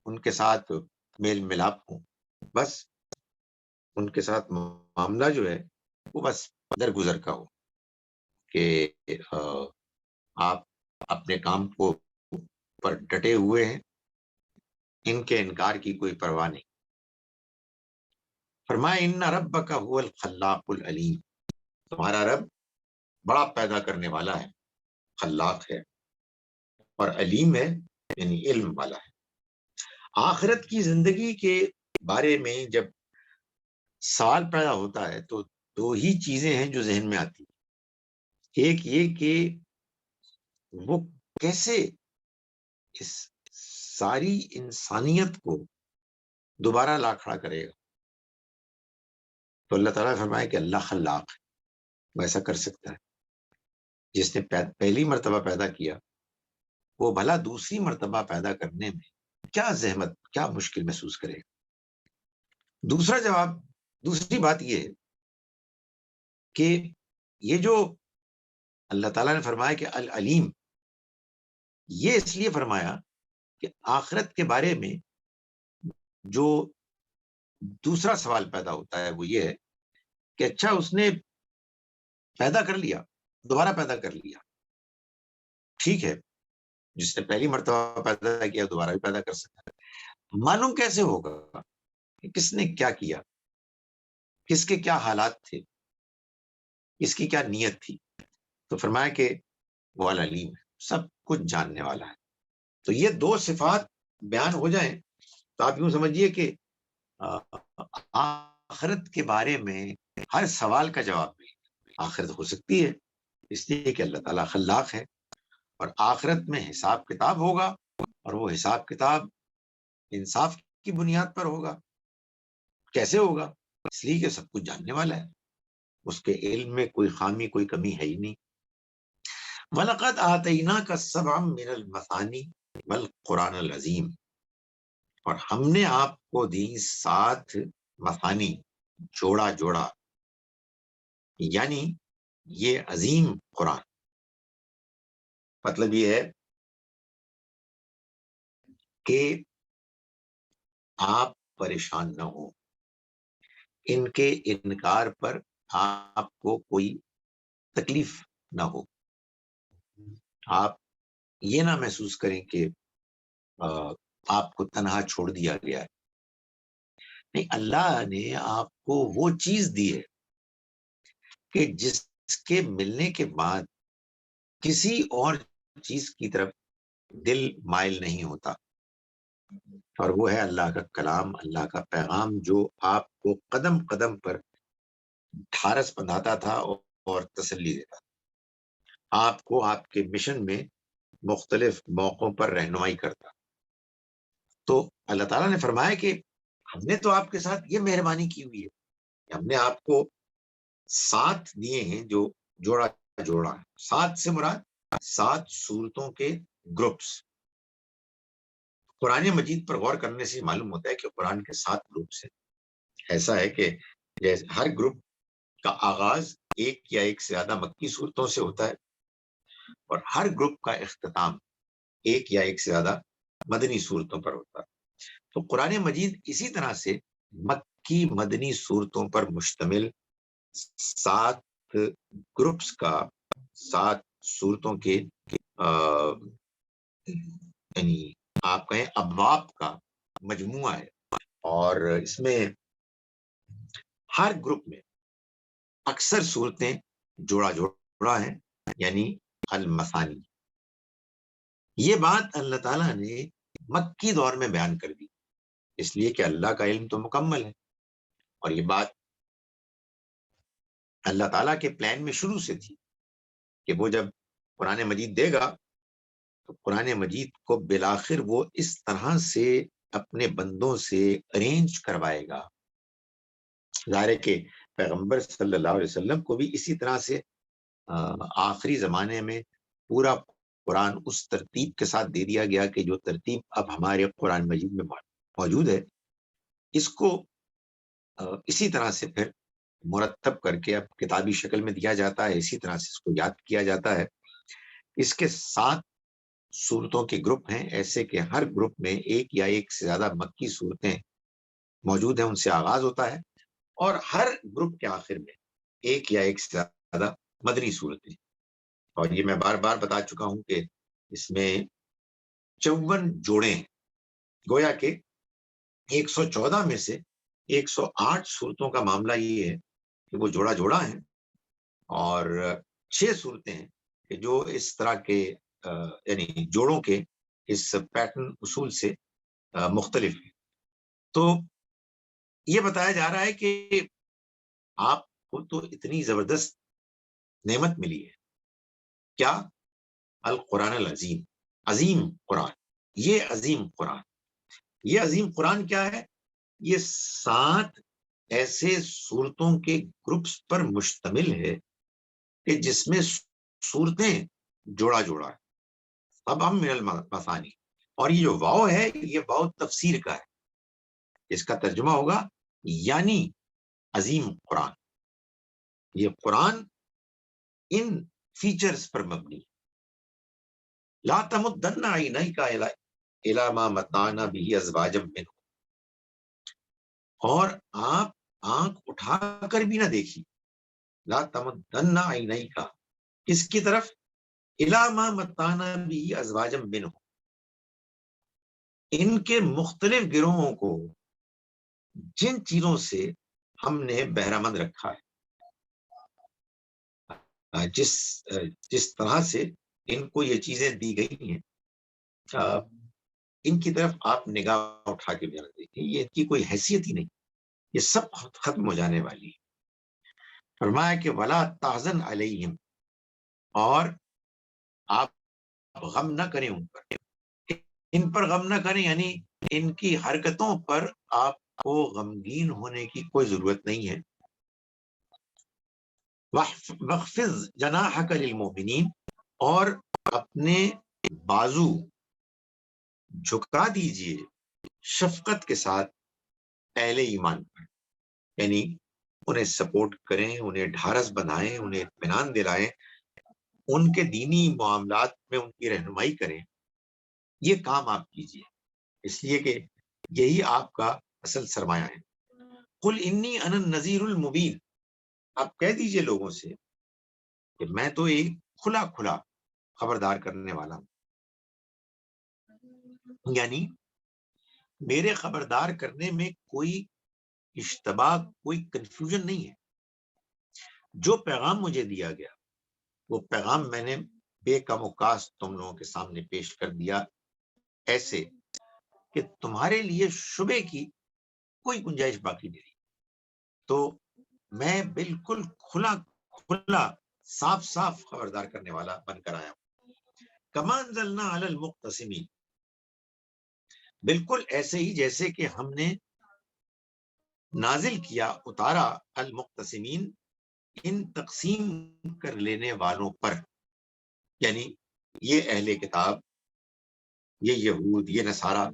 A: ان کے ساتھ میل ملاپ ہو. بس ان کے ساتھ معاملہ جو ہے وہ بس درگزر کا ہو. کہ آپ اپنے کام کو پر ڈٹے ہوئے ہیں، ان کے انکار کی کوئی پرواہ نہیں۔ فرمایا ان ربک هو الخلاق العلیم، تمہارا رب بڑا پیدا کرنے والا ہے، خلاق ہے اور علیم ہے، یعنی علم والا ہے۔ آخرت کی زندگی کے بارے میں جب سوال پیدا ہوتا ہے تو دو ہی چیزیں ہیں جو ذہن میں آتی ہیں۔ ایک یہ کہ وہ کیسے اس ساری انسانیت کو دوبارہ لا کھڑا کرے گا۔ تو اللہ تعالیٰ نے فرمایا کہ اللہ خلاق ہے، وہ ایسا کر سکتا ہے۔ جس نے پہلی مرتبہ پیدا کیا وہ بھلا دوسری مرتبہ پیدا کرنے میں کیا زحمت، کیا مشکل محسوس کرے گا۔ دوسری بات یہ ہے کہ یہ جو اللہ تعالیٰ نے فرمایا کہ العلیم، یہ اس لیے فرمایا کہ آخرت کے بارے میں جو دوسرا سوال پیدا ہوتا ہے وہ یہ ہے کہ اچھا اس نے پیدا کر لیا، دوبارہ پیدا کر لیا، ٹھیک ہے، جس نے پہلی مرتبہ پیدا کیا دوبارہ بھی پیدا کر سکتا ہے، معلوم کیسے ہوگا کہ کس نے کیا کیا، کس کے کیا حالات تھے، کس کی کیا نیت تھی؟ تو فرمایا کہ وہ العلیم ہے، سب کچھ جاننے والا ہے۔ تو یہ دو صفات بیان ہو جائیں تو آپ یوں سمجھیے کہ آخرت کے بارے میں ہر سوال کا جواب ملے۔ آخرت ہو سکتی ہے اس لیے کہ اللہ تعالیٰ خلاق ہے، اور آخرت میں حساب کتاب ہوگا، اور وہ حساب کتاب انصاف کی بنیاد پر ہوگا۔ کیسے ہوگا؟ اس لیے کہ سب کچھ جاننے والا ہے، اس کے علم میں کوئی خامی، کوئی کمی ہے ہی نہیں۔ وَلَقَدْ آتَيْنَاكَ سَبْعًا مِنَ الْمَثَانِي وَالْقُرْآنَ الْعَظِيمِ، اور ہم نے آپ کو دی 7 مثانی، جوڑا جوڑا، یعنی یہ عظیم قرآن۔ مطلب یہ ہے کہ آپ پریشان نہ ہو، ان کے انکار پر آپ کو کوئی تکلیف نہ ہو، آپ یہ نہ محسوس کریں کہ آپ کو تنہا چھوڑ دیا گیا ہے۔ نہیں، اللہ نے آپ کو وہ چیز دی ہے کہ جس کے ملنے کے بعد کسی اور چیز کی طرف دل مائل نہیں ہوتا، اور وہ ہے اللہ کا کلام، اللہ کا پیغام، جو آپ کو قدم قدم پر ڈھارس بندھاتا تھا اور تسلی دیتا تھا، آپ کو آپ کے مشن میں مختلف موقعوں پر رہنمائی کرتا۔ تو اللہ تعالیٰ نے فرمایا کہ ہم نے تو آپ کے ساتھ یہ مہربانی کی ہوئی ہے کہ ہم نے آپ کو 7 دیے ہیں جو جوڑا جوڑا ہے۔ 7 سے مراد 7 صورتوں کے گروپس۔ قرآن مجید پر غور کرنے سے معلوم ہوتا ہے کہ قرآن کے 7 گروپس ہیں۔ ایسا ہے کہ جیسے ہر گروپ کا آغاز ایک یا ایک سے زیادہ مکی صورتوں سے ہوتا ہے، اور ہر گروپ کا اختتام ایک یا ایک سے زیادہ مدنی صورتوں پر ہوتا ہے۔ تو قرآن مجید اسی طرح سے مکی مدنی صورتوں پر مشتمل 7 گروپس کا، 7 صورتوں کے یعنی آپ کہیں ابواب کا مجموعہ ہے، اور اس میں ہر گروپ میں اکثر صورتیں جوڑا جوڑا ہیں، یعنی المثانی۔ یہ بات اللہ تعالیٰ نے مکی دور میں بیان کر دی، اس لیے کہ اللہ کا علم تو مکمل ہے، اور یہ بات اللہ تعالیٰ کے پلان میں شروع سے تھی کہ وہ جب قرآن مجید دے گا تو قرآن مجید کو بالآخر وہ اس طرح سے اپنے بندوں سے ارینج کروائے گا۔ ظاہر ہے کہ پیغمبر صلی اللہ علیہ وسلم کو بھی اسی طرح سے آخری زمانے میں پورا قرآن اس ترتیب کے ساتھ دے دیا گیا کہ جو ترتیب اب ہمارے قرآن مجید میں موجود ہے، اس کو اسی طرح سے پھر مرتب کر کے اب کتابی شکل میں دیا جاتا ہے، اسی طرح سے اس کو یاد کیا جاتا ہے۔ اس کے 7 صورتوں کے گروپ ہیں، ایسے کہ ہر گروپ میں ایک یا ایک سے زیادہ مکی صورتیں موجود ہیں، ان سے آغاز ہوتا ہے، اور ہر گروپ کے آخر میں ایک یا ایک سے زیادہ مدنی صورتیں۔ اور یہ میں بار بار بتا چکا ہوں کہ اس میں 54 جوڑے ہیں، گویا کہ 114 میں سے 108 صورتوں کا معاملہ یہ ہے کہ وہ جوڑا جوڑا ہیں، اور 6 صورتیں ہیں کہ جو اس طرح کے یعنی جوڑوں کے اس پیٹرن اصول سے مختلف ہیں۔ تو یہ بتایا جا رہا ہے کہ آپ کو تو اتنی زبردست نعمت ملی ہے، کیا؟ القرآن العظیم، عظیم قرآن۔ یہ عظیم قرآن، یہ عظیم قرآن کیا ہے؟ یہ 7 ایسے صورتوں کے گروپس پر مشتمل ہے کہ جس میں صورتیں جوڑا جوڑا ہے، اب ہم من المثانی، اور یہ جو واو ہے یہ واو تفسیر کا ہے، اس کا ترجمہ ہوگا یعنی عظیم قرآن۔ یہ قرآن ان فیچرز پر مبنی، لا تمدن عینیک الی ما متعنا به ازواجا منهم، اور آپ آنکھ اٹھا کر بھی نہ دیکھیے، لا تمدن عینیک، کس کی طرف؟ الی ما متعنا به ازواجا منهم، ان کے مختلف گروہوں کو جن چیزوں سے ہم نے بہرہ مند رکھا ہے، جس طرح سے ان کو یہ چیزیں دی گئی ہیں، ان کی طرف آپ نگاہ اٹھا کے بھی نہ دیکھیں، یہ ان کی کوئی حیثیت ہی نہیں، یہ سب ختم ہو جانے والی ہے۔ فرمایا کہ ولا تحزن علیہم، اور آپ غم نہ کریں ان پر غم نہ کریں، یعنی ان کی حرکتوں پر آپ کو غمگین ہونے کی کوئی ضرورت نہیں ہے۔ وَاخْفِضْ جَنَاحَكَ لِلْمُؤْمِنِينَ، اور اپنے بازو جھکا دیجئے شفقت کے ساتھ اہل ایمان پر، یعنی انہیں سپورٹ کریں، انہیں ڈھارس بنائیں، انہیں اطمینان دلائیں، ان کے دینی معاملات میں ان کی رہنمائی کریں، یہ کام آپ کیجئے، اس لیے کہ یہی آپ کا اصل سرمایہ ہے۔ قُلْ إِنِّي أَنَا النَّذِيرُ الْمُبِينُ، آپ کہہ دیجئے لوگوں سے کہ میں تو ایک کھلا کھلا خبردار کرنے والا ہوں، یعنی میرے خبردار کرنے میں کوئی اشتباہ، کوئی کنفیوژن نہیں ہے۔ جو پیغام مجھے دیا گیا وہ پیغام میں نے بے کم و کاست تم لوگوں کے سامنے پیش کر دیا، ایسے کہ تمہارے لیے شبے کی کوئی گنجائش باقی نہیں رہی۔ تو میں بالکل کھلا کھلا صاف صاف خبردار کرنے والا بن کر آیا ہوں۔ کما انزلنا علی المقتسمین، بالکل ایسے ہی جیسے کہ ہم نے نازل کیا، اتارا، المقتسمین، ان تقسیم کر لینے والوں پر، یعنی یہ اہل کتاب، یہ یہود، یہ نصارہ،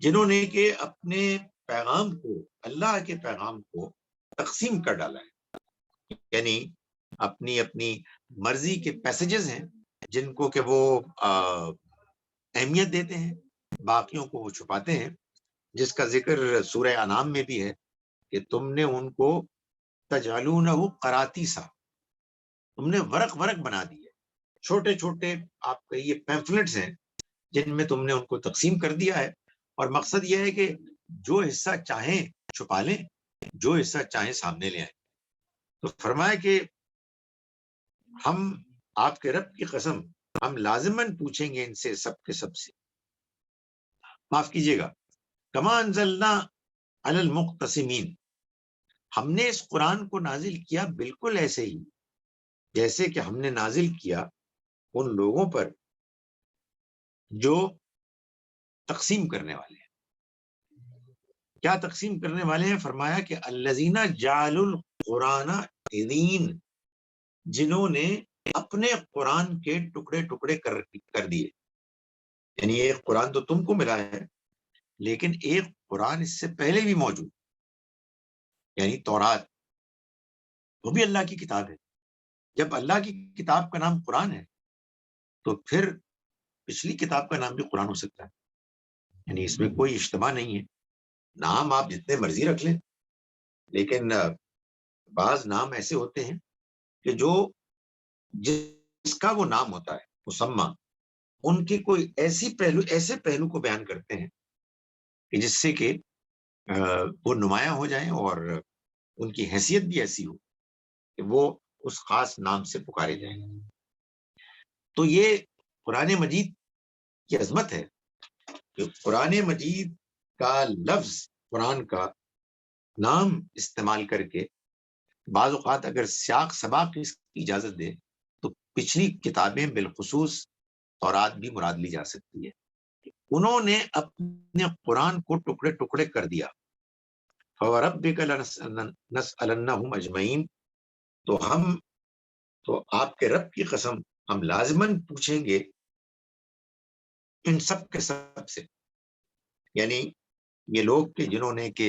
A: جنہوں نے کہ اپنے پیغام کو، اللہ کے پیغام کو تقسیم کر ڈالا ہے، یعنی اپنی اپنی مرضی کے پیسیجز ہیں جن کو کہ وہ اہمیت دیتے ہیں، باقیوں کو وہ چھپاتے ہیں، جس کا ذکر سورہ انعام میں بھی ہے کہ تم نے ان کو تجعلونہ قراطیسا، تم نے ورق ورق بنا دیے، چھوٹے چھوٹے آپ کہیے پیمفلٹس ہیں جن میں تم نے ان کو تقسیم کر دیا ہے، اور مقصد یہ ہے کہ جو حصہ چاہیں چھپا لیں، جو حصہ چاہیں سامنے لے آئیں۔ تو فرمایا کہ ہم آپ کے رب کی قسم، ہم لازماً پوچھیں گے ان سے سب کے سب سے، معاف کیجیے گا، کما انزلنا علی المقتسمین، ہم نے اس قرآن کو نازل کیا بالکل ایسے ہی جیسے کہ ہم نے نازل کیا ان لوگوں پر جو تقسیم کرنے والے ہیں۔ کیا تقسیم کرنے والے ہیں؟ فرمایا کہ الذین جعلوا القرآن عضین، جنہوں نے اپنے قرآن کے ٹکڑے ٹکڑے کر دیے، یعنی ایک قرآن تو تم کو ملا ہے لیکن ایک قرآن اس سے پہلے بھی موجود، یعنی تورات، وہ بھی اللہ کی کتاب ہے۔ جب اللہ کی کتاب کا نام قرآن ہے تو پھر پچھلی کتاب کا نام بھی قرآن ہو سکتا ہے، یعنی اس میں کوئی اجتماع نہیں ہے۔ نام آپ جتنے مرضی رکھ لیں، لیکن بعض نام ایسے ہوتے ہیں کہ جو جس جس کا وہ نام ہوتا ہے مسمہ، ان کے کوئی ایسے پہلو کو بیان کرتے ہیں کہ جس سے کہ وہ نمایاں ہو جائیں اور ان کی حیثیت بھی ایسی ہو کہ وہ اس خاص نام سے پکارے جائیں۔ تو یہ قرآن مجید کی عظمت ہے کہ قرآن مجید کا لفظ قرآن کا نام استعمال کر کے بعض اوقات اگر سیاق سباق اس کی اجازت دے تو پچھلی کتابیں بالخصوص تورات بھی مراد لی جا سکتی ہے۔ انہوں نے اپنے قرآن کو ٹکڑے ٹکڑے کر دیا، فَوَرَبِّكَ لَنَسْأَلَنَّهُمْ أَجْمَعِينَ، تو آپ کے رب کی قسم ہم لازماً پوچھیں گے ان سب کے سب سے، یعنی یہ لوگ کہ جنہوں نے کہ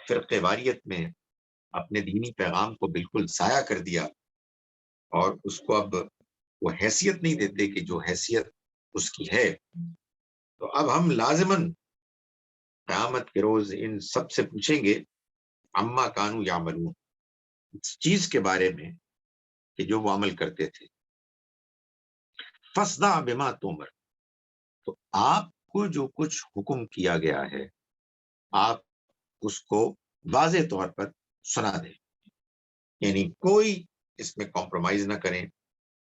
A: فرقہ واریت میں اپنے دینی پیغام کو بالکل ضائع کر دیا اور اس کو اب وہ حیثیت نہیں دیتے کہ جو حیثیت اس کی ہے، تو اب ہم لازماً قیامت کے روز ان سب سے پوچھیں گے عما کانوا یعملون، اس چیز کے بارے میں کہ جو وہ عمل کرتے تھے۔ فاصدع بما تؤمر، تو آپ کو جو کچھ حکم کیا گیا ہے آپ اس کو واضح طور پر سنا دیں، یعنی کوئی اس میں کمپرومائز نہ کریں،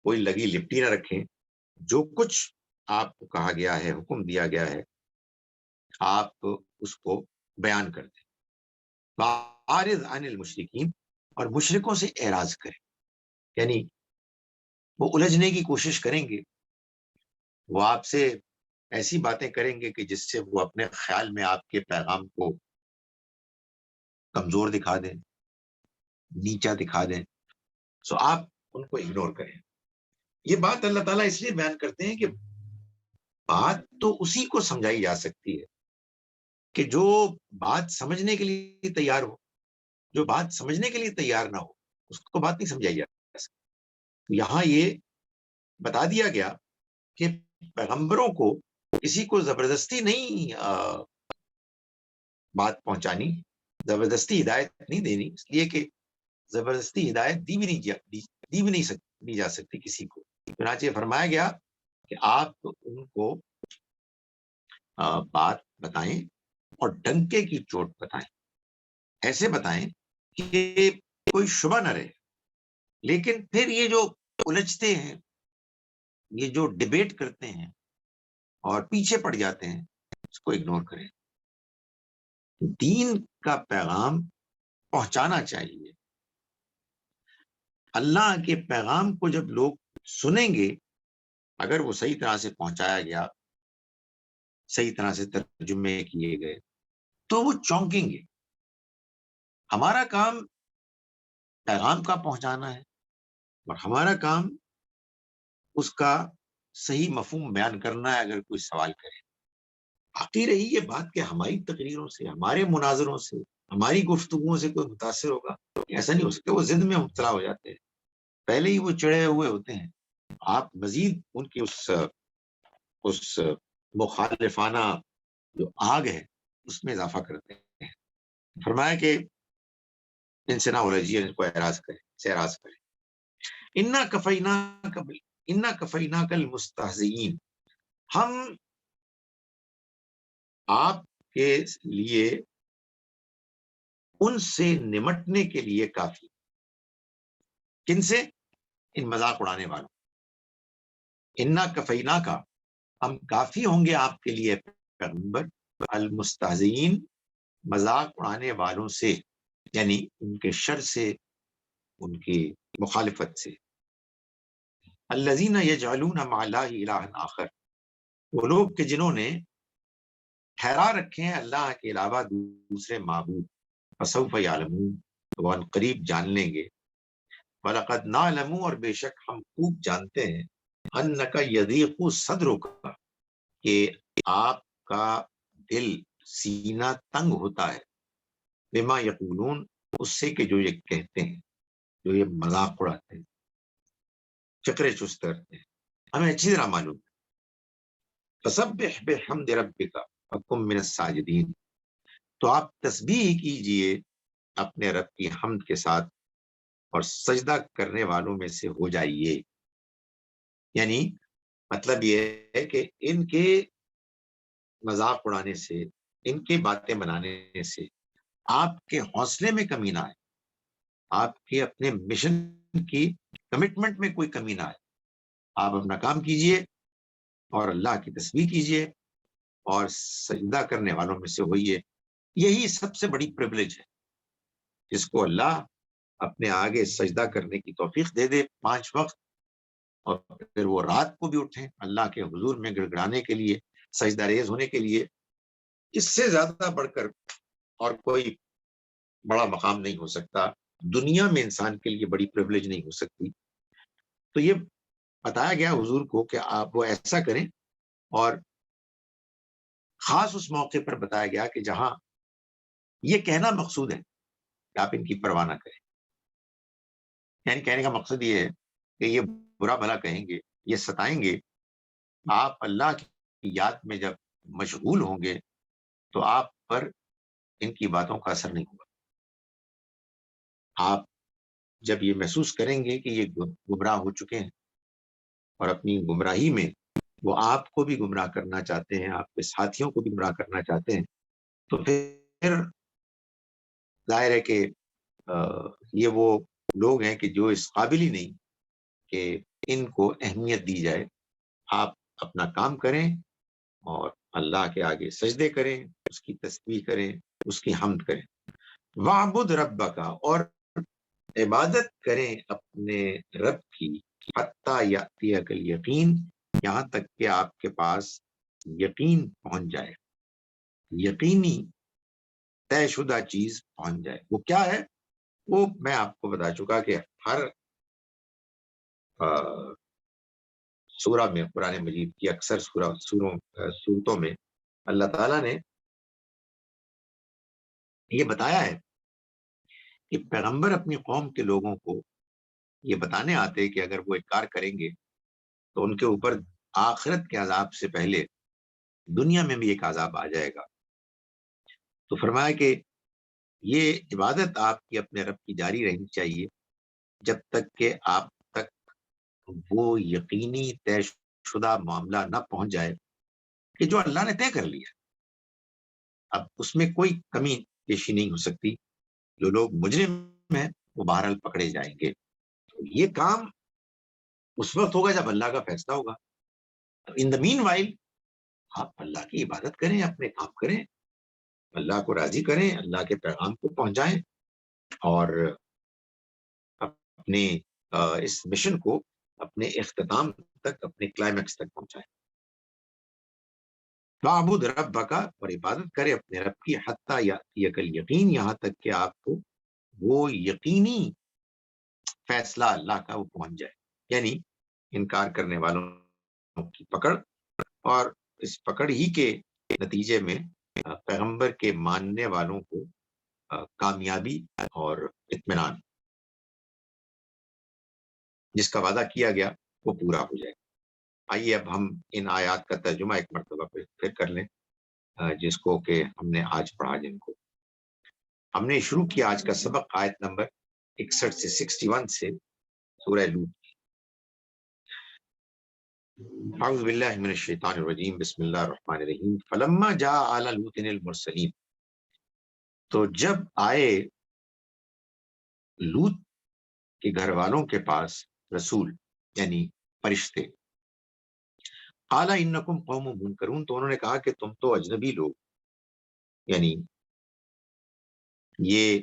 A: کوئی لگی لپٹی نہ رکھیں، جو کچھ آپ کو کہا گیا ہے، حکم دیا گیا ہے، آپ اس کو بیان کر دیں۔ وَأَعْرِضْ عَنِ الْمُشْرِكِينَ، اور مشرکوں سے اعراض کریں، یعنی وہ الجھنے کی کوشش کریں گے، وہ آپ سے ایسی باتیں کریں گے کہ جس سے وہ اپنے خیال میں آپ کے پیغام کو کمزور دکھا دیں، نیچا دکھا دیں، سو آپ ان کو اگنور کریں۔ یہ بات اللہ تعالیٰ اس لیے بیان کرتے ہیں کہ بات تو اسی کو سمجھائی جا سکتی ہے کہ جو بات سمجھنے کے لیے تیار ہو، جو بات سمجھنے کے لیے تیار نہ ہو اس کو بات نہیں سمجھائی جا سکتی۔ یہاں یہ بتا دیا گیا کہ پیغمبروں کو کسی کو زبردستی نہیں بات پہنچانی، زبردستی ہدایت نہیں دینی، اس لیے کہ زبردستی ہدایت دی بھی نہیں جا سکتی کسی کو۔ چنانچہ فرمایا گیا کہ آپ ان کو بات بتائیں اور ڈنکے کی چوٹ بتائیں، ایسے بتائیں کہ کوئی شبہ نہ رہے، لیکن پھر یہ جو الجھتے ہیں، یہ جو ڈیبیٹ کرتے ہیں اور پیچھے پڑ جاتے ہیں، اس کو اگنور کریں۔ دین کا پیغام پہنچانا چاہیے۔ اللہ کے پیغام کو جب لوگ سنیں گے، اگر وہ صحیح طرح سے پہنچایا گیا، صحیح طرح سے ترجمے کیے گئے، تو وہ چونکیں گے۔ ہمارا کام پیغام کا پہنچانا ہے اور ہمارا کام اس کا صحیح مفہوم بیان کرنا ہے۔ اگر کوئی سوال کرے، باقی رہی یہ بات کہ ہماری تقریروں سے، ہمارے مناظروں سے، ہماری گفتگوؤں سے کوئی متاثر ہوگا، ایسا نہیں ہو سکتا۔ وہ ضد میں مبتلا ہو جاتے ہیں، پہلے ہی وہ چڑھے ہوئے ہوتے ہیں، آپ مزید ان کی اس مخالفانہ جو آگ ہے اس میں اضافہ کرتے ہیں۔ فرمایا کہ ان سے نہ الجھیے، ان کو اعراض کریں۔ انا کفیناک المستہزئین، ہم آپ کے لیے ان سے نمٹنے کے لیے کافی۔ کن سے؟ ان مذاق اڑانے والوں۔ انا کفینا کا، ہم کافی ہوں گے آپ کے لیے پیغمبر، المستہزئین، مذاق اڑانے والوں سے، یعنی ان کے شر سے، ان کی مخالفت سے۔ الذین یجعلون مع اللہ الہا آخر، وہ لوگ کہ جنہوں نے ٹھہرا رکھے ہیں اللہ کے علاوہ دوسرے معبود، فسوف یعلمون، تو وہ قریب جان لیں گے۔ وَلَقَدْ نَعْلَمُ، اور بے شک ہم خوب جانتے ہیں، أَنَّكَ يَضِيقُ صَدْرُكَ، کہ آپ کا دل، سینہ تنگ ہوتا ہے، بما یقولون، اس سے کہ جو یہ کہتے ہیں، جو یہ مذاق اڑاتے ہیں، چکرے چست کرتے ہیں، ہمیں اچھی طرح معلوم ہے۔ فسبح بحمد ربک وکن من الساجدین، تو آپ تسبیح کیجئے اپنے رب کی حمد کے ساتھ اور سجدہ کرنے والوں میں سے ہو جائیے۔ یعنی مطلب یہ ہے کہ ان کے مذاق اڑانے سے، ان کے باتیں بنانے سے آپ کے حوصلے میں کمی نہ آئے، آپ کے اپنے مشن کی کمٹمنٹ میں کوئی کمی نہ آئے. آپ اپنا کام کیجئے اور اللہ کی تسبیح کیجئے اور سجدہ کرنے والوں میں سے ہوئیے. یہی سب سے بڑی پریولیج ہے، جس کو اللہ اپنے آگے سجدہ کرنے کی توفیق دے دے 5 وقت، اور پھر وہ رات کو بھی اٹھیں اللہ کے حضور میں گڑ گڑانے کے لیے، سجدہ ریز ہونے کے لیے. اس سے زیادہ بڑھ کر اور کوئی بڑا مقام نہیں ہو سکتا، دنیا میں انسان کے لیے بڑی پریولیج نہیں ہو سکتی. تو یہ بتایا گیا حضور کو کہ آپ وہ ایسا کریں، اور خاص اس موقع پر بتایا گیا کہ جہاں یہ کہنا مقصود ہے کہ آپ ان کی پرواہ نہ کریں. یعنی کہنے کا مقصد یہ ہے کہ یہ برا بھلا کہیں گے، یہ ستائیں گے، آپ اللہ کی یاد میں جب مشغول ہوں گے تو آپ پر ان کی باتوں کا اثر نہیں ہوگا. آپ جب یہ محسوس کریں گے کہ یہ گمراہ ہو چکے ہیں اور اپنی گمراہی میں وہ آپ کو بھی گمراہ کرنا چاہتے ہیں، آپ کے ساتھیوں کو بھی گمراہ کرنا چاہتے ہیں، تو پھر ظاہر ہے کہ یہ وہ لوگ ہیں کہ جو اس قابل ہی نہیں کہ ان کو اہمیت دی جائے. آپ اپنا کام کریں اور اللہ کے آگے سجدے کریں، اس کی تسبیح کریں، اس کی حمد کریں. وَاعْبُدْ رَبَّكَ، اور عبادت کریں اپنے رب کی، حتیٰ یأتیک الیقین، یہاں تک کہ آپ کے پاس یقین پہنچ جائے، یقینی طے شدہ چیز پہنچ جائے. وہ کیا ہے؟ وہ میں آپ کو بتا چکا کہ ہر سورہ میں، قرآن مجید کی اکثر صورتوں میں اللہ تعالیٰ نے یہ بتایا ہے کہ پیغمبر اپنی قوم کے لوگوں کو یہ بتانے آتے کہ اگر وہ انکار کریں گے تو ان کے اوپر آخرت کے عذاب سے پہلے دنیا میں بھی ایک عذاب آ جائے گا. تو فرمایا کہ یہ عبادت آپ کی اپنے رب کی جاری رہنی چاہیے جب تک کہ آپ تک وہ یقینی طے شدہ معاملہ نہ پہنچ جائے کہ جو اللہ نے طے کر لیا. اب اس میں کوئی کمی پیشی نہیں ہو سکتی. جو لوگ مجرم ہیں وہ بہرحال پکڑے جائیں گے. یہ کام اس وقت ہوگا جب اللہ کا فیصلہ ہوگا. ان دا مین وائل آپ اللہ کی عبادت کریں، اپنے کام کریں، اللہ کو راضی کریں، اللہ کے پیغام کو پہنچائیں اور اپنے اس مشن کو اپنے اختتام تک، اپنے کلائمیکس تک پہنچائیں. وَاعْبُدْ رَبَّكَ، اور عبادت کرے اپنے رب کی، حتیٰ یأتیک الیقین، یہاں تک کہ آپ کو وہ یقینی فیصلہ اللہ کا وہ پہنچ جائے. یعنی انکار کرنے والوں کی پکڑ، اور اس پکڑ ہی کے نتیجے میں پیغمبر کے ماننے والوں کو کامیابی اور اطمینان، جس کا وعدہ کیا گیا وہ پورا ہو جائے. آئیے اب ہم ان آیات کا ترجمہ ایک مرتبہ پھر کر لیں، جس کو کہ ہم نے آج پڑھا. جن کو ہم نے شروع کیا آج کا سبق آیت نمبر 61 سے 61 سے سورہ لوط. اعوذ باللہ من الشیطان الرجیم، بسم اللہ الرحمن الرحیم. فلما جاء آل لوط المرسلین، تو جب آئے لوط کے گھر والوں کے پاس رسول یعنی فرشتے، قال انکم قوم منکرون، تو انہوں نے کہا کہ تم تو اجنبی لوگ، یعنی یہ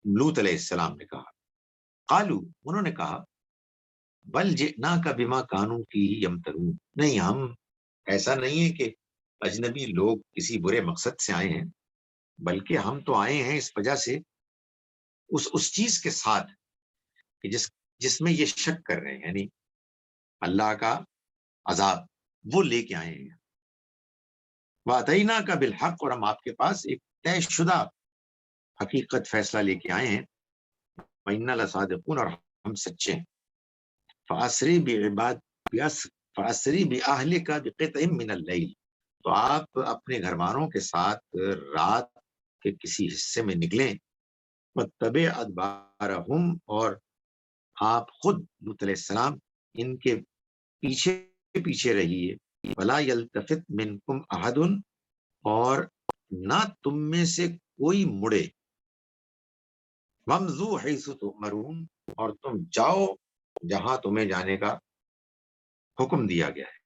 A: لوط علیہ السلام نے کہا. قالو، انہوں نے کہا، بل جئناک بما کانوا فیہ یمترون، نہیں، ہم ایسا نہیں ہے کہ اجنبی لوگ کسی برے مقصد سے آئے ہیں، بلکہ ہم تو آئے ہیں اس وجہ سے، اس چیز کے ساتھ کہ جس میں یہ شک کر رہے ہیں، یعنی اللہ کا عذاب وہ لے کے آئے ہیں. وَأَتَيْنَاكَ بِالْحَقِّ، اور ہم آپ کے پاس ایک طے شدہ حقیقت فیصلہ لے کے آئے ہیں. وَإِنَّا لَصَادِقُونَ، اور ہم سچے ہیں. فَأَسْرِ بِأَهْلِكَ بِقِطْعٍ مِّنَ اللَّيْلِ، تو آپ اپنے گھر والوں کے ساتھ رات کے کسی حصے میں نکلیں. وَاتَّبِعْ أَدْبَارَهُمْ، اور آپ خود لوط علیہ السلام ان کے پیچھے پیچھے رہیے، ولا یلتفت منکم احد، اور نہ تم میں سے کوئی مڑے، وامضوا حیث تؤمرون، اور تم جاؤ جہاں تمہیں جانے کا حکم دیا گیا ہے۔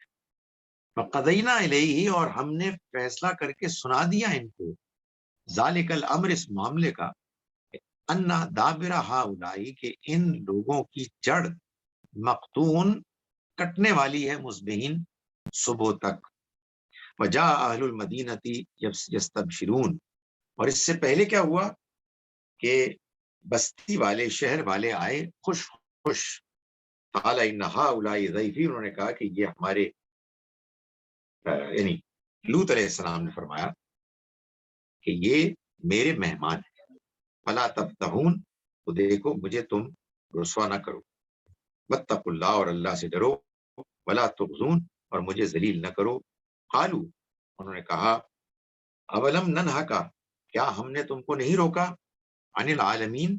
A: فقضینا الیہ، اور ہم نے فیصلہ کر کے سنا دیا ان کو، ذالک الامر، اس معاملے کا، ان دابر ہؤلاء، کہ ان لوگوں کی جڑ، مقطون، کٹنے والی ہے، مصبحین، صبح تک۔ وجاء اہل المدینۃ یستبشرون، اور اس سے پہلے کیا ہوا کہ بستی والے، شہر والے آئے خوش خوش، قال ان ہؤلاء ضیفی، انہوں نے کہا کہ یہ ہمارے، یعنی لوط علیہ السلام نے فرمایا کہ یہ میرے مہمان ہیں، فلا تفتحون، تو دیکھو مجھے تم رسوا نہ کرو، واتقوا اللہ، اور اللہ سے ڈرو، ولا تخزون، اور مجھے ذلیل نہ کرو۔ قالوا، انہوں نے کہا، اولم ننہک، کیا ہم نے تم کو نہیں روکا، عن العالمین،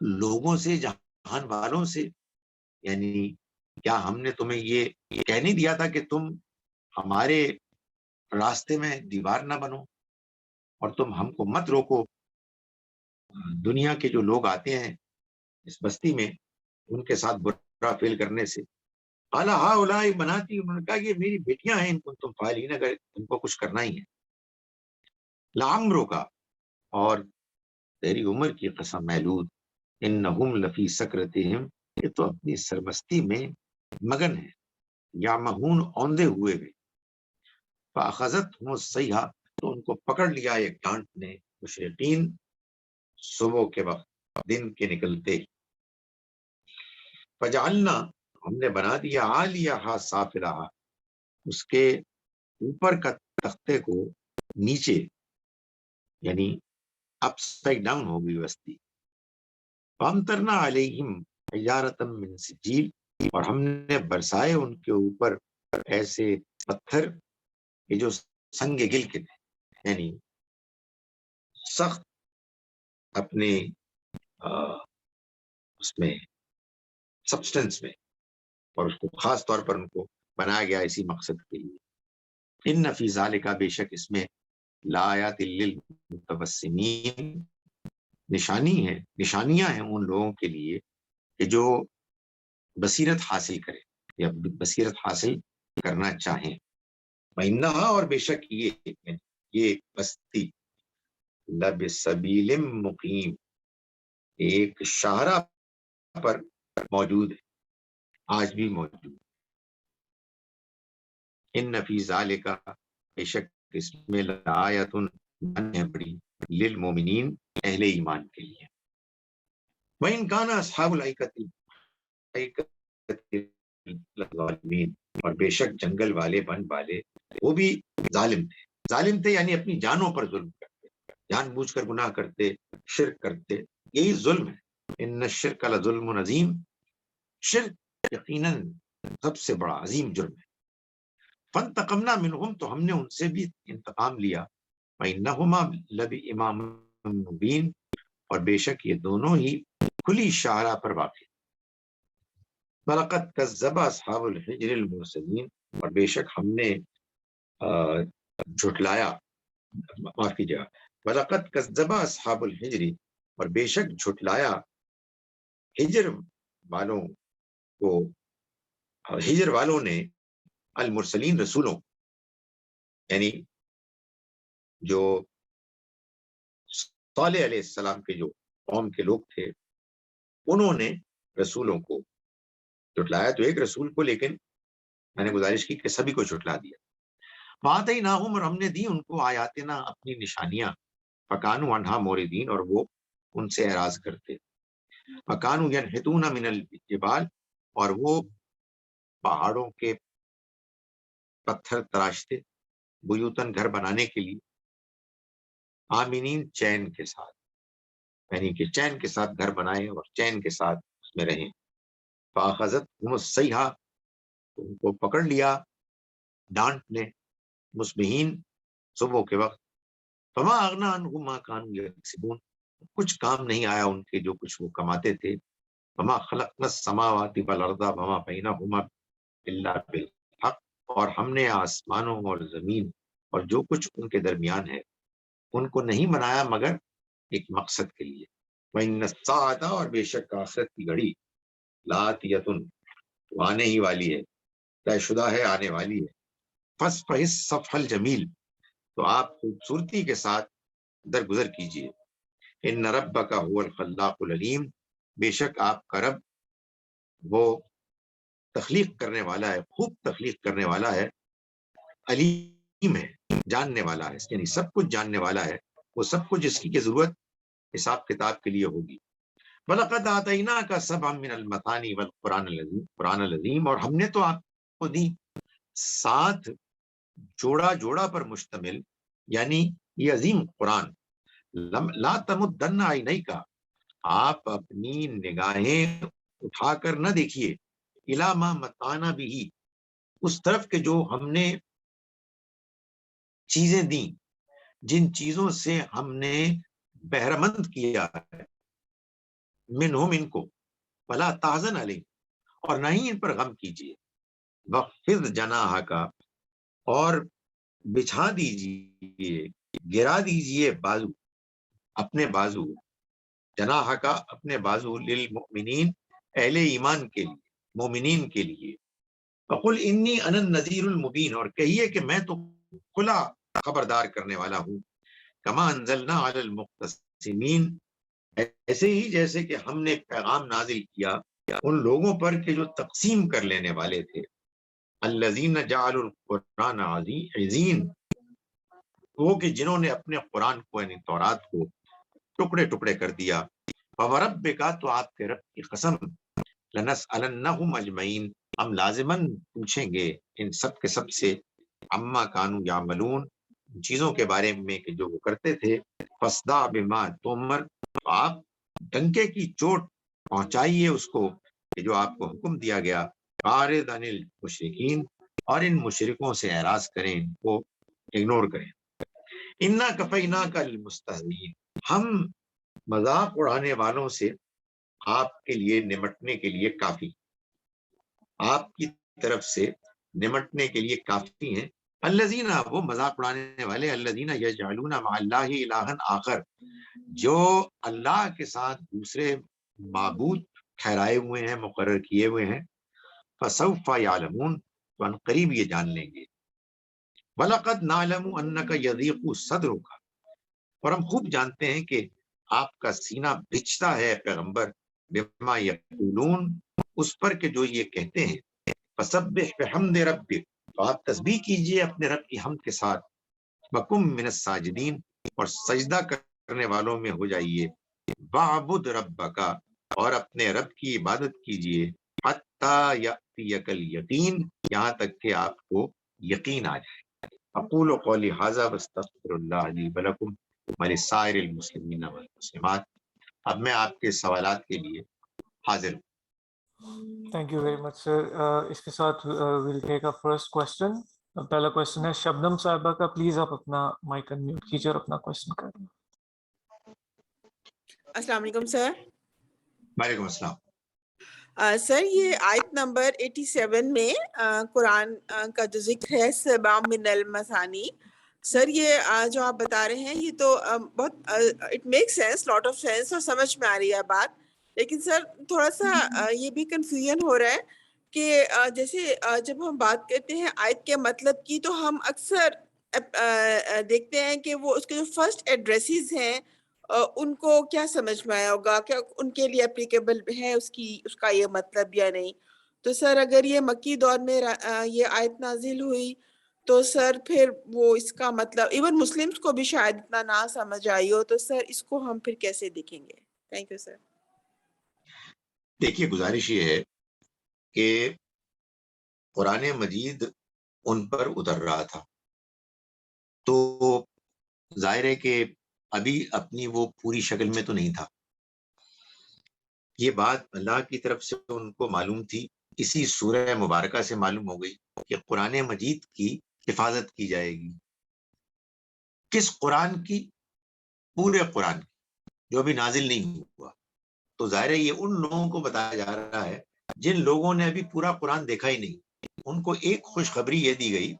A: لوگوں سے، جہان والوں سے، یعنی کیا ہم نے تمہیں یہ کہہ نہیں دیا تھا کہ تم ہمارے راستے میں دیوار نہ بنو، اور تم ہم کو مت روکو دنیا کے جو لوگ آتے ہیں اس بستی میں ان کے ساتھ برا فیل کرنے سے۔ قال ہؤلاء بناتی، انہوں نے کہا یہ میری بیٹیاں ہیں، ان کو تم فاعلین، اگر تم کو کچھ کرنا ہی ہے۔ لعمرک، اور تیری عمر کی قسم مہلود، انہم لفی سکرتہم، یہ تو اپنی سرمستی میں مگن ہے، یعمہون، اوندے ہوئے بھی، فاخذتہم الصیحہ، تو ان کو پکڑ لیا ایک ڈانٹ نے، مشرقین، صبح کے وقت، دن کے نکلتے، فجعلنا، ہم نے بنا دیا، عالیہا سافلہا، اس کے اوپر کا تختے کو نیچے، یعنی اپ سائڈ ڈاؤن ہو گئی بستی۔ فامطرنا علیہم حجارۃ من سجیل، اور ہم نے برسائے ان کے اوپر ایسے پتھر کہ جو سنگ گل کے تھے، یعنی سخت اپنے اس میں سبسٹنس میں، اور اس کو خاص طور پر ان کو بنایا گیا اسی مقصد کے لیے۔ ان فی ذالک، بے شک اس میں، لآیات للمتبسمین، نشانیاں ہیں ان لوگوں کے لیے کہ جو بصیرت حاصل کریں یا بصیرت حاصل کرنا چاہیں۔ وَإِنَّهَا، اور بے شک یہ بستی، لَبِسَبِیلٍ مقیم، ایک شاہراہ پر موجود ہے، آج بھی موجود۔ ان فی ذالک، بے شک اس میں، لآیۃ، ہے بڑی، للمومنین، اہل ایمان کے لیے۔ وَإِنْ كَانَ أَصْحَابُ الْأَيْكَةِ لَظَالِمِينَ، اور بے شک جنگل والے، ون والے، وہ بھی ظالم تھے، یعنی اپنی جانوں پر ظلم کرتے، جان بوجھ کر گناہ کرتے، شرک کرتے، یہی ظلم ہے۔ ان الشرک لظلم عظیم، شرک یقیناً سب سے بڑا عظیم جرم ہے۔ فانتقمنا منہم، تو ہم نے ان سے بھی انتقام لیا، وَإِنَّهُمَا لَبِإِمَامٍ مُبِينٍ، اور بے شک یہ دونوں ہی کھلی شاہراہ پر واقع۔ وَلَقَدْ كَذَّبَ أَصْحَابُ الْحِجْرِ الْمُرْسَلِينَ، اور بے شک ہم نے جھٹلایا، معاف کیجیے، وَلَقَدْ كَذَّبَ أَصْحَابُ الْحِجْرِ، اور بے شک جھٹلایا ہجر والوں کو، ہجر والوں نے، المرسلین، رسولوں، یعنی جو صالح علیہ السلام کے جو قوم کے لوگ تھے، انہوں نے رسولوں کو جھٹلایا، تو ایک رسول کو، لیکن میں نے گزارش کی کہ سبھی کو جھٹلا دیا۔ وَآتَيْنَاهُمْ، اور ہم نے دی ان کو، آیاتنا، اپنی نشانیاں، فَكَانُوا عَنْهَا مُعْرِضِينَ، اور وہ ان سے اعراض کرتے۔ وَكَانُوا يَنْحِتُونَ مِنَ الْجِبَالِ، اور وہ پہاڑوں کے پتھر تراشتے، بیوتن، گھر بنانے کے لیے، آمینین، چین کے ساتھ، یعنی کہ چین کے ساتھ گھر بنائے اور چین کے ساتھ اس میں رہیں۔ فَأَخَذَتْهُمُ الصَّيْحَةُ، ان کو پکڑ لیا ڈانٹ نے، مصبحین، صبح کے وقت۔ فما اغنی عنہم ما کانوا یکسبون، کچھ کام نہیں آیا ان کے جو کچھ وہ کماتے تھے۔ وما خلقنا السماوات والارض وما بینہما الا بالحق، اور ہم نے آسمانوں اور زمین اور جو کچھ ان کے درمیان ہے ان کو نہیں بنایا مگر ایک مقصد کے لیے. وَإِنَّ السَّاعَةَ، اور بے شک آخرت کی گھڑی، لَآتِيَةٌ، وہ آنے ہی والی ہے، طے شدہ ہے، آنے والی ہے. فَاصْفَحِ الصَّفْحَ الْجَمِيلَ، تو آپ خوبصورتی کے ساتھ درگزر کیجئے. ان ربک هو الخلاق العلیم، بے شک آپ کا رب وہ تخلیق کرنے والا ہے، خوب تخلیق کرنے والا ہے، علیم ہے، جاننے والا ہے، یعنی سب کچھ جاننے والا ہے، وہ سب کچھ جس کی ضرورت حساب کتاب کے لیے ہوگی. وَلَقَدْ آتَيْنَاكَ سَبْعًا مِّنَ الْمَثَانِي وَالْقُرْآنِ الْعَظِيمِ، قرآن العظیم، اور ہم نے تو آپ کو دی 7 جوڑا جوڑا پر مشتمل، یعنی یہ عظیم قرآن. لا تمدن عینیک، آپ اپنی نگاہیں اٹھا کر نہ دیکھیے، الی ما متعنا بہ، اس طرف کے جو ہم نے چیزیں دیں، جن چیزوں سے ہم نے بہرمند کیا ہے، منہم، ان کو، ولا تحزن علیہم، اور نہ ہی ان پر غم کیجیے. وخفض جناحک، اور بچھا دیجیے، گرا دیجیے بازو، اپنے بازو، جناحک، اپنے بازو، للمؤمنین، اہل ایمان کے لیے، مومنین کے لیے. وقل انی انا النذیر المبین، اور کہیے کہ میں تو کھلا خبردار کرنے والا ہوں. کما انزلنا علی المقتسمین، ایسے ہی جیسے کہ ہم نے پیغام نازل کیا ان لوگوں پر کہ جو تقسیم کر لینے والے تھے. الذین جعلوا القرآن عضین، وہ کہ جنہوں نے اپنے قرآن کو یعنی تورات کو ٹکڑے ٹکڑے کر دیا. فوربک، تو آپ کے رب کی قسم، لنسألنہم اجمعین، ہم لازماً پوچھیں گے ان سب کے سب سے، عما کانوا یعملون، چیزوں کے بارے میں کہ جو وہ کرتے تھے. فاصدع بما تؤمر، آپ ڈنکے کی چوٹ پہنچائیے اس کو کہ جو آپ کو حکم دیا گیا. اعرض عن المشرکین، اور ان مشرکوں سے اعراض کریں، ان کو اگنور کریں. انا کفیناک المستہزئین، ہم مذاق اڑانے والوں سے آپ کے لیے نمٹنے کے لیے کافی، آپ کی طرف سے نمٹنے کے لیے کافی ہیں. الذین، وہ مذاق اڑانے والے، الذین یجعلون مع اللہ الہا آخر، جو اللہ کے ساتھ دوسرے معبود ٹھہرائے ہوئے ہیں، مقرر کیے ہوئے ہیں. فسوف یعلمون، تو ان قریب یہ جان لیں گے. وَلَقَدْ نَعْلَمُ أَنَّكَ يَضِيقُ صَدْرُكَ، اور ہم خوب جانتے ہیں کہ آپ کا سینہ بھجتا ہے پیغمبر، بما یقولون، اس پر کہ جو یہ کہتے ہیں. فسبح بحمد ربک، تو آپ تسبیح کیجئے اپنے رب کی حمد کے ساتھ. وَقُم مِّنَ الساجدین، اور سجدہ کرنے والوں میں ہو جائیے. وَعْبُدْ رَبَّكَ، اور اپنے رب کی عبادت کیجئے. حَتَّى يَأْتِيَكَ الْيَقِينُ، یہاں تک کہ آپ کو یقین آ جائے. اقول قولی ھذا واستغفر اللہ لی ولکم ولسائر المسلمین والمسلمات. اب میں آپ کے سوالات کے لیے حاضر ہوں.
B: تھینک یو ویری مچ سر. اس کے ساتھ ویل ٹیک اے فرسٹ کوشچن. پہلا کوشچن ہے شبنم صاحبہ کا، پلیز آپ اپنا مائک انمیوٹ کیجیے اور اپنا کوشچن کر دیں.
C: السلام علیکم سر.
A: وعلیکم السلام.
C: سر یہ آیت نمبر 87 میں قرآن کا جو ذکر ہے سبع من المثانی، سر یہ جو آپ بتا رہے ہیں یہ تو بہت it make sense, lot of sense, اور سمجھ میں آ رہی ہے بات. لیکن سر تھوڑا سا یہ بھی کنفیوژن ہو رہا ہے کہ جیسے جب ہم بات کرتے ہیں آیت کے مطلب کی، تو ہم اکثر دیکھتے ہیں کہ وہ اس کے جو فرسٹ ایڈریسز ہیں ان کو کیا سمجھ میں آیا ہوگا، کیا ان کے لیے اپلیکیبل ہے اس کا یہ مطلب یا نہیں. تو سر اگر یہ مکی دور میں یہ آیت نازل ہوئی تو سر پھر وہ اس کا مطلب ایون مسلمس کو بھی شاید اتنا نہ سمجھ آئی ہو، تو سر اس کو ہم پھر کیسے دیکھیں گے؟ تھینک یو سر.
A: دیکھیے، گزارش یہ ہے کہ قرآن مجید ان پر اتر رہا تھا، تو ظاہر ہے کہ ابھی اپنی وہ پوری شکل میں تو نہیں تھا. یہ بات اللہ کی طرف سے ان کو معلوم تھی، اسی سورہ مبارکہ سے معلوم ہو گئی کہ قرآن مجید کی حفاظت کی جائے گی. کس قرآن کی؟ پورے قرآن کی، جو ابھی نازل نہیں ہوا. تو ظاہر ہے یہ ان لوگوں کو بتایا جا رہا ہے جن لوگوں نے ابھی پورا قرآن دیکھا ہی نہیں. ان کو ایک خوشخبری یہ دی گئی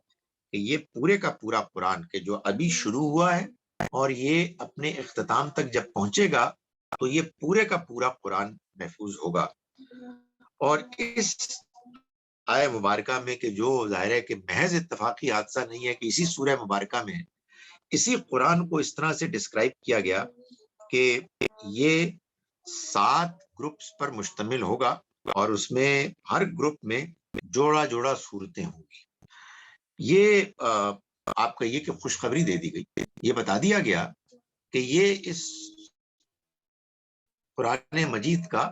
A: کہ یہ پورے کا پورا قرآن کہ جو ابھی شروع ہوا ہے اور یہ اپنے اختتام تک جب پہنچے گا تو یہ پورے کا پورا قرآن محفوظ ہوگا. اور اس آیہ مبارکہ میں کہ جو ظاہر ہے کہ محض اتفاقی حادثہ نہیں ہے کہ اسی سورہ مبارکہ میں اسی قرآن کو اس طرح سے ڈسکرائب کیا گیا کہ یہ 7 گروپس پر مشتمل ہوگا اور اس میں ہر گروپ میں جوڑا جوڑا صورتیں ہوں گی. یہ آپ کا یہ کہ خوشخبری دے دی گئی, یہ بتا دیا گیا کہ یہ اس قرآن مجید کا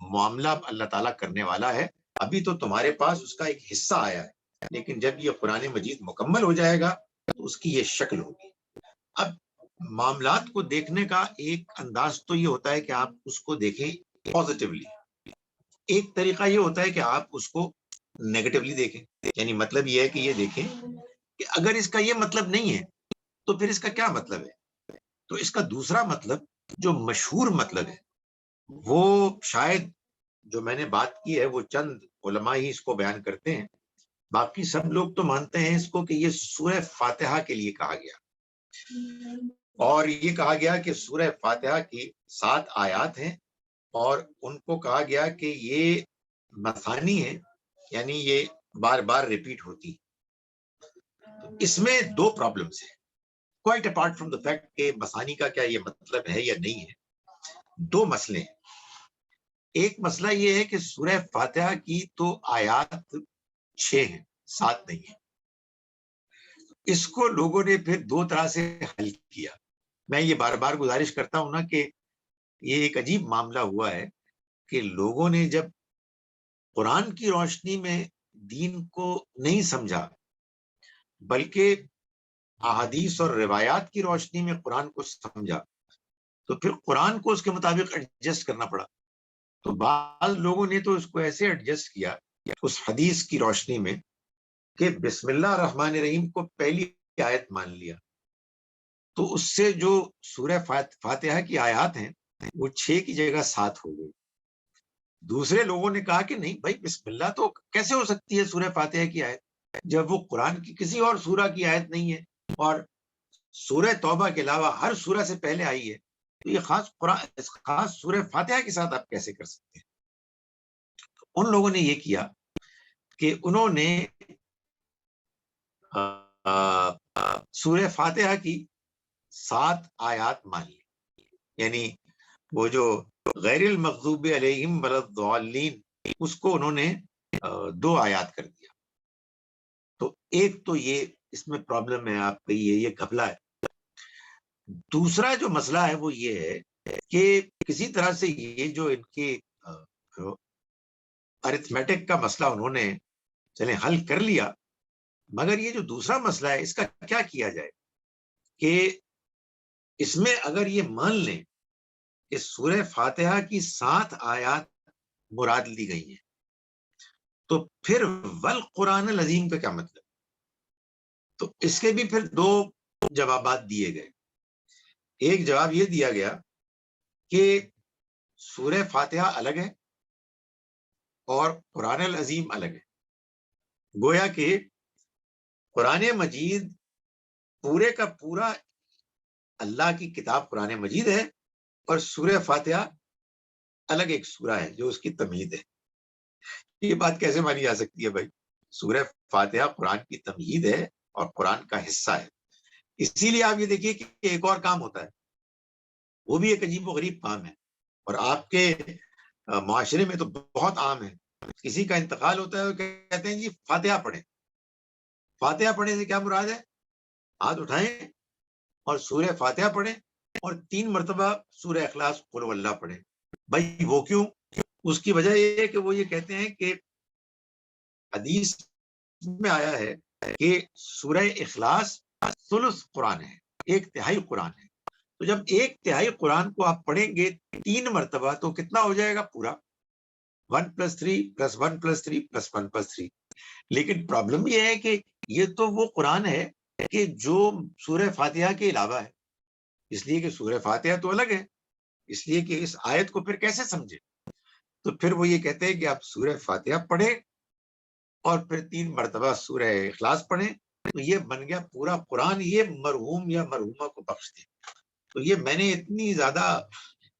A: معاملہ اللہ تعالیٰ کرنے والا ہے. ابھی تو تمہارے پاس اس کا ایک حصہ آیا ہے, لیکن جب یہ قرآن مجید مکمل ہو جائے گا تو اس کی یہ شکل ہوگی. اب معاملات کو دیکھنے کا ایک انداز تو یہ ہوتا ہے کہ آپ اس کو دیکھیں پازیٹیولی, ایک طریقہ یہ ہوتا ہے کہ آپ اس کو نیگیٹولی دیکھیں. یعنی مطلب یہ ہے کہ یہ دیکھیں کہ اگر اس کا یہ مطلب نہیں ہے تو پھر اس کا کیا مطلب ہے. تو اس کا دوسرا مطلب جو مشہور مطلب ہے وہ شاید جو میں نے بات کی ہے وہ چند علماء ہی اس کو بیان کرتے ہیں, باقی سب لوگ تو مانتے ہیں اس کو کہ یہ سورہ فاتحہ کے لیے کہا گیا. اور یہ کہا گیا کہ سورہ فاتحہ کی 7 آیات ہیں اور ان کو کہا گیا کہ یہ مثانی ہیں, یعنی یہ بار بار ریپیٹ ہوتی. اس میں 2 پرابلمز ہیں, quite apart from the fact کہ مثانی کا کیا یہ مطلب ہے یا نہیں ہے. 2 مسئلے ہیں. ایک مسئلہ یہ ہے کہ سورہ فاتحہ کی تو آیات 6 ہیں, 7 نہیں ہیں. اس کو لوگوں نے پھر 2 طرح سے حل کیا. میں یہ بار بار گزارش کرتا ہوں نا کہ یہ ایک عجیب معاملہ ہوا ہے کہ لوگوں نے جب قرآن کی روشنی میں دین کو نہیں سمجھا بلکہ احادیث اور روایات کی روشنی میں قرآن کو سمجھا تو پھر قرآن کو اس کے مطابق ایڈجسٹ کرنا پڑا. تو بعض لوگوں نے تو اس کو ایسے ایڈجسٹ کیا اس حدیث کی روشنی میں کہ بسم اللہ الرحمن الرحیم کو پہلی آیت مان لیا, تو اس سے جو سورہ فاتحہ کی آیات ہیں وہ 6 کی جگہ 7 ہو گئی. دوسرے لوگوں نے کہا کہ نہیں بھائی بسم اللہ تو کیسے ہو سکتی ہے سورہ فاتحہ کی آیت جب وہ قرآن کی کسی اور سورہ کی آیت نہیں ہے, اور سورہ توبہ کے علاوہ ہر سورہ سے پہلے آئی ہے, تو یہ خاص سورہ فاتحہ کے ساتھ آپ کیسے کر سکتے ہیں. ان لوگوں نے یہ کیا کہ انہوں نے سورہ فاتحہ کی 7 آیات مان لی, یعنی وہ جو غیر المغضوب علیہم ولا الضالین اس کو انہوں نے 2 آیات کر دیا. تو ایک تو یہ اس میں پرابلم ہے آپ کا, یہ گھپلا ہے. دوسرا جو مسئلہ ہے وہ یہ ہے کہ کسی طرح سے یہ جو ان کے ارتھمیٹک کا مسئلہ انہوں نے چلیں حل کر لیا, مگر یہ جو دوسرا مسئلہ ہے اس کا کیا کیا جائے کہ اس میں اگر یہ مان لیں کہ سورہ فاتحہ کی 7 آیات مراد لی گئی ہیں تو پھر والقرآن العظیم کا کیا مطلب. تو اس کے بھی پھر 2 جوابات دیے گئے. ایک جواب یہ دیا گیا کہ سورہ فاتحہ الگ ہے اور قرآن العظیم الگ ہے. گویا کہ قرآن مجید پورے کا پورا اللہ کی کتاب قرآن مجید ہے اور سورہ فاتحہ الگ ایک سورہ ہے جو اس کی تمہید ہے. یہ بات کیسے مانی جا سکتی ہے بھائی؟ سورہ فاتحہ قرآن کی تمہید ہے اور قرآن کا حصہ ہے. اسی لیے آپ یہ دیکھیے کہ ایک اور کام ہوتا ہے, وہ بھی ایک عجیب و غریب کام ہے اور آپ کے معاشرے میں تو بہت عام ہے. کسی کا انتقال ہوتا ہے کہتے ہیں جی فاتحہ پڑھیں. فاتحہ پڑھنے سے کیا مراد ہے؟ ہاتھ اٹھائیں اور سورہ فاتحہ پڑھیں اور 3 مرتبہ سورہ اخلاص قل هو اللہ پڑھیں. بھائی وہ کیوں؟ اس کی وجہ یہ ہے کہ وہ یہ کہتے ہیں کہ حدیث میں آیا ہے کہ سورہ اخلاص ثلث قرآن ہے, 1/3 قرآن ہے. تو جب 1/3 قرآن کو آپ پڑھیں گے 3 مرتبہ تو کتنا ہو جائے گا پورا؟ 1 + 3 + 1 + 3 + 1 + 3. لیکن پرابلم یہ ہے کہ یہ تو وہ قرآن ہے کہ جو سورہ فاتحہ کے علاوہ ہے, اس لیے کہ سورہ فاتحہ تو الگ ہے اس لیے کہ اس آیت کو پھر کیسے سمجھے؟ تو پھر وہ یہ کہتے ہیں کہ آپ سورہ فاتحہ پڑھیں اور پھر 3 مرتبہ سورہ اخلاص پڑھیں، تو یہ بن گیا پورا قرآن، یہ مرحوم یا مرحومہ کو بخش دے۔ تو یہ میں نے اتنی زیادہ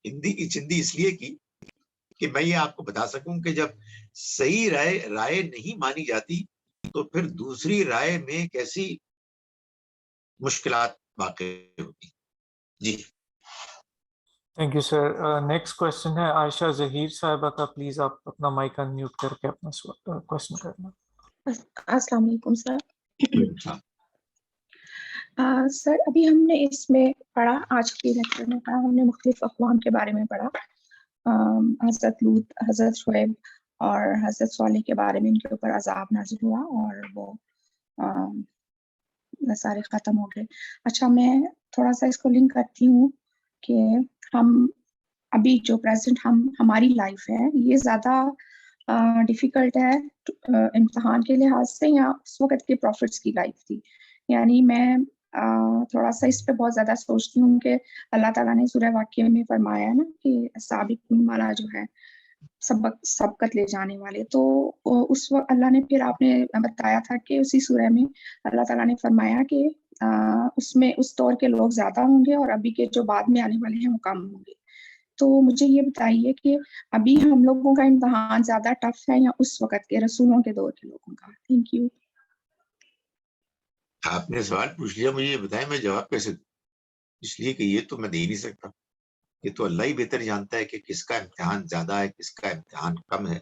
A: ہندی کی چندی اس لیے کی کہ میں یہ آپ کو بتا سکوں کہ جب صحیح رائے نہیں مانی جاتی تو پھر دوسری رائے میں کیسی مشکلات واقع ہوتی۔ جی
B: thank you sir. Next question ہے عائشہ ظہیر صاحبہ کا. پلیز آپ اپنا مائک ان میوٹ کر کے اپنا کوشچن کرنا.
D: السلام علیکم سر.
A: اچھا،
D: سر ابھی ہم نے اس میں پڑھا، آج کے لیکچر میں پڑھا، ہم نے مختلف اقوام کے بارے میں پڑھا، حضرت لوط، حضرت شعیب اور حضرت صالح کے بارے میں، ان کے اوپر عذاب نازل ہوا اور وہ سارے ختم ہو گئے. اچھا میں تھوڑا سا اس کو لنک کرتی ہوں کہ ہم ابھی جو پریزنٹ ہماری لائف ہے یہ زیادہ ڈیفیکلٹ ہے امتحان کے لحاظ سے یا اس وقت کے پروفٹس کی لائف تھی. یعنی میں تھوڑا سا اس پہ بہت زیادہ سوچتی ہوں کہ اللہ تعالیٰ نے سورہ واقعہ میں فرمایا نا کہ سابقون والا جو ہے سبقت لے جانے والے، تو اس وقت اللہ نے پھر آپ نے بتایا تھا کہ اسی سورہ میں اللہ تعالیٰ نے فرمایا کہ اس میں اس دور کے لوگ زیادہ ہوں گے اور ابھی کے جو بعد میں آنے والے ہیں وہ کم ہوں گے. تو مجھے یہ بتائیے کہ ابھی ہم لوگوں کا امتحان زیادہ ٹف ہے یا اس وقت کے رسولوں کے دور کے لوگوں کا؟ Thank you.
A: آپ نے سوال پوچھ لیا، مجھے یہ بتائیں میں جواب کیسے دوں؟ اس لیے کہ یہ تو میں دے نہیں سکتا، یہ تو اللہ ہی بہتر جانتا ہے کہ کس کا امتحان زیادہ ہے کس کا امتحان کم ہے.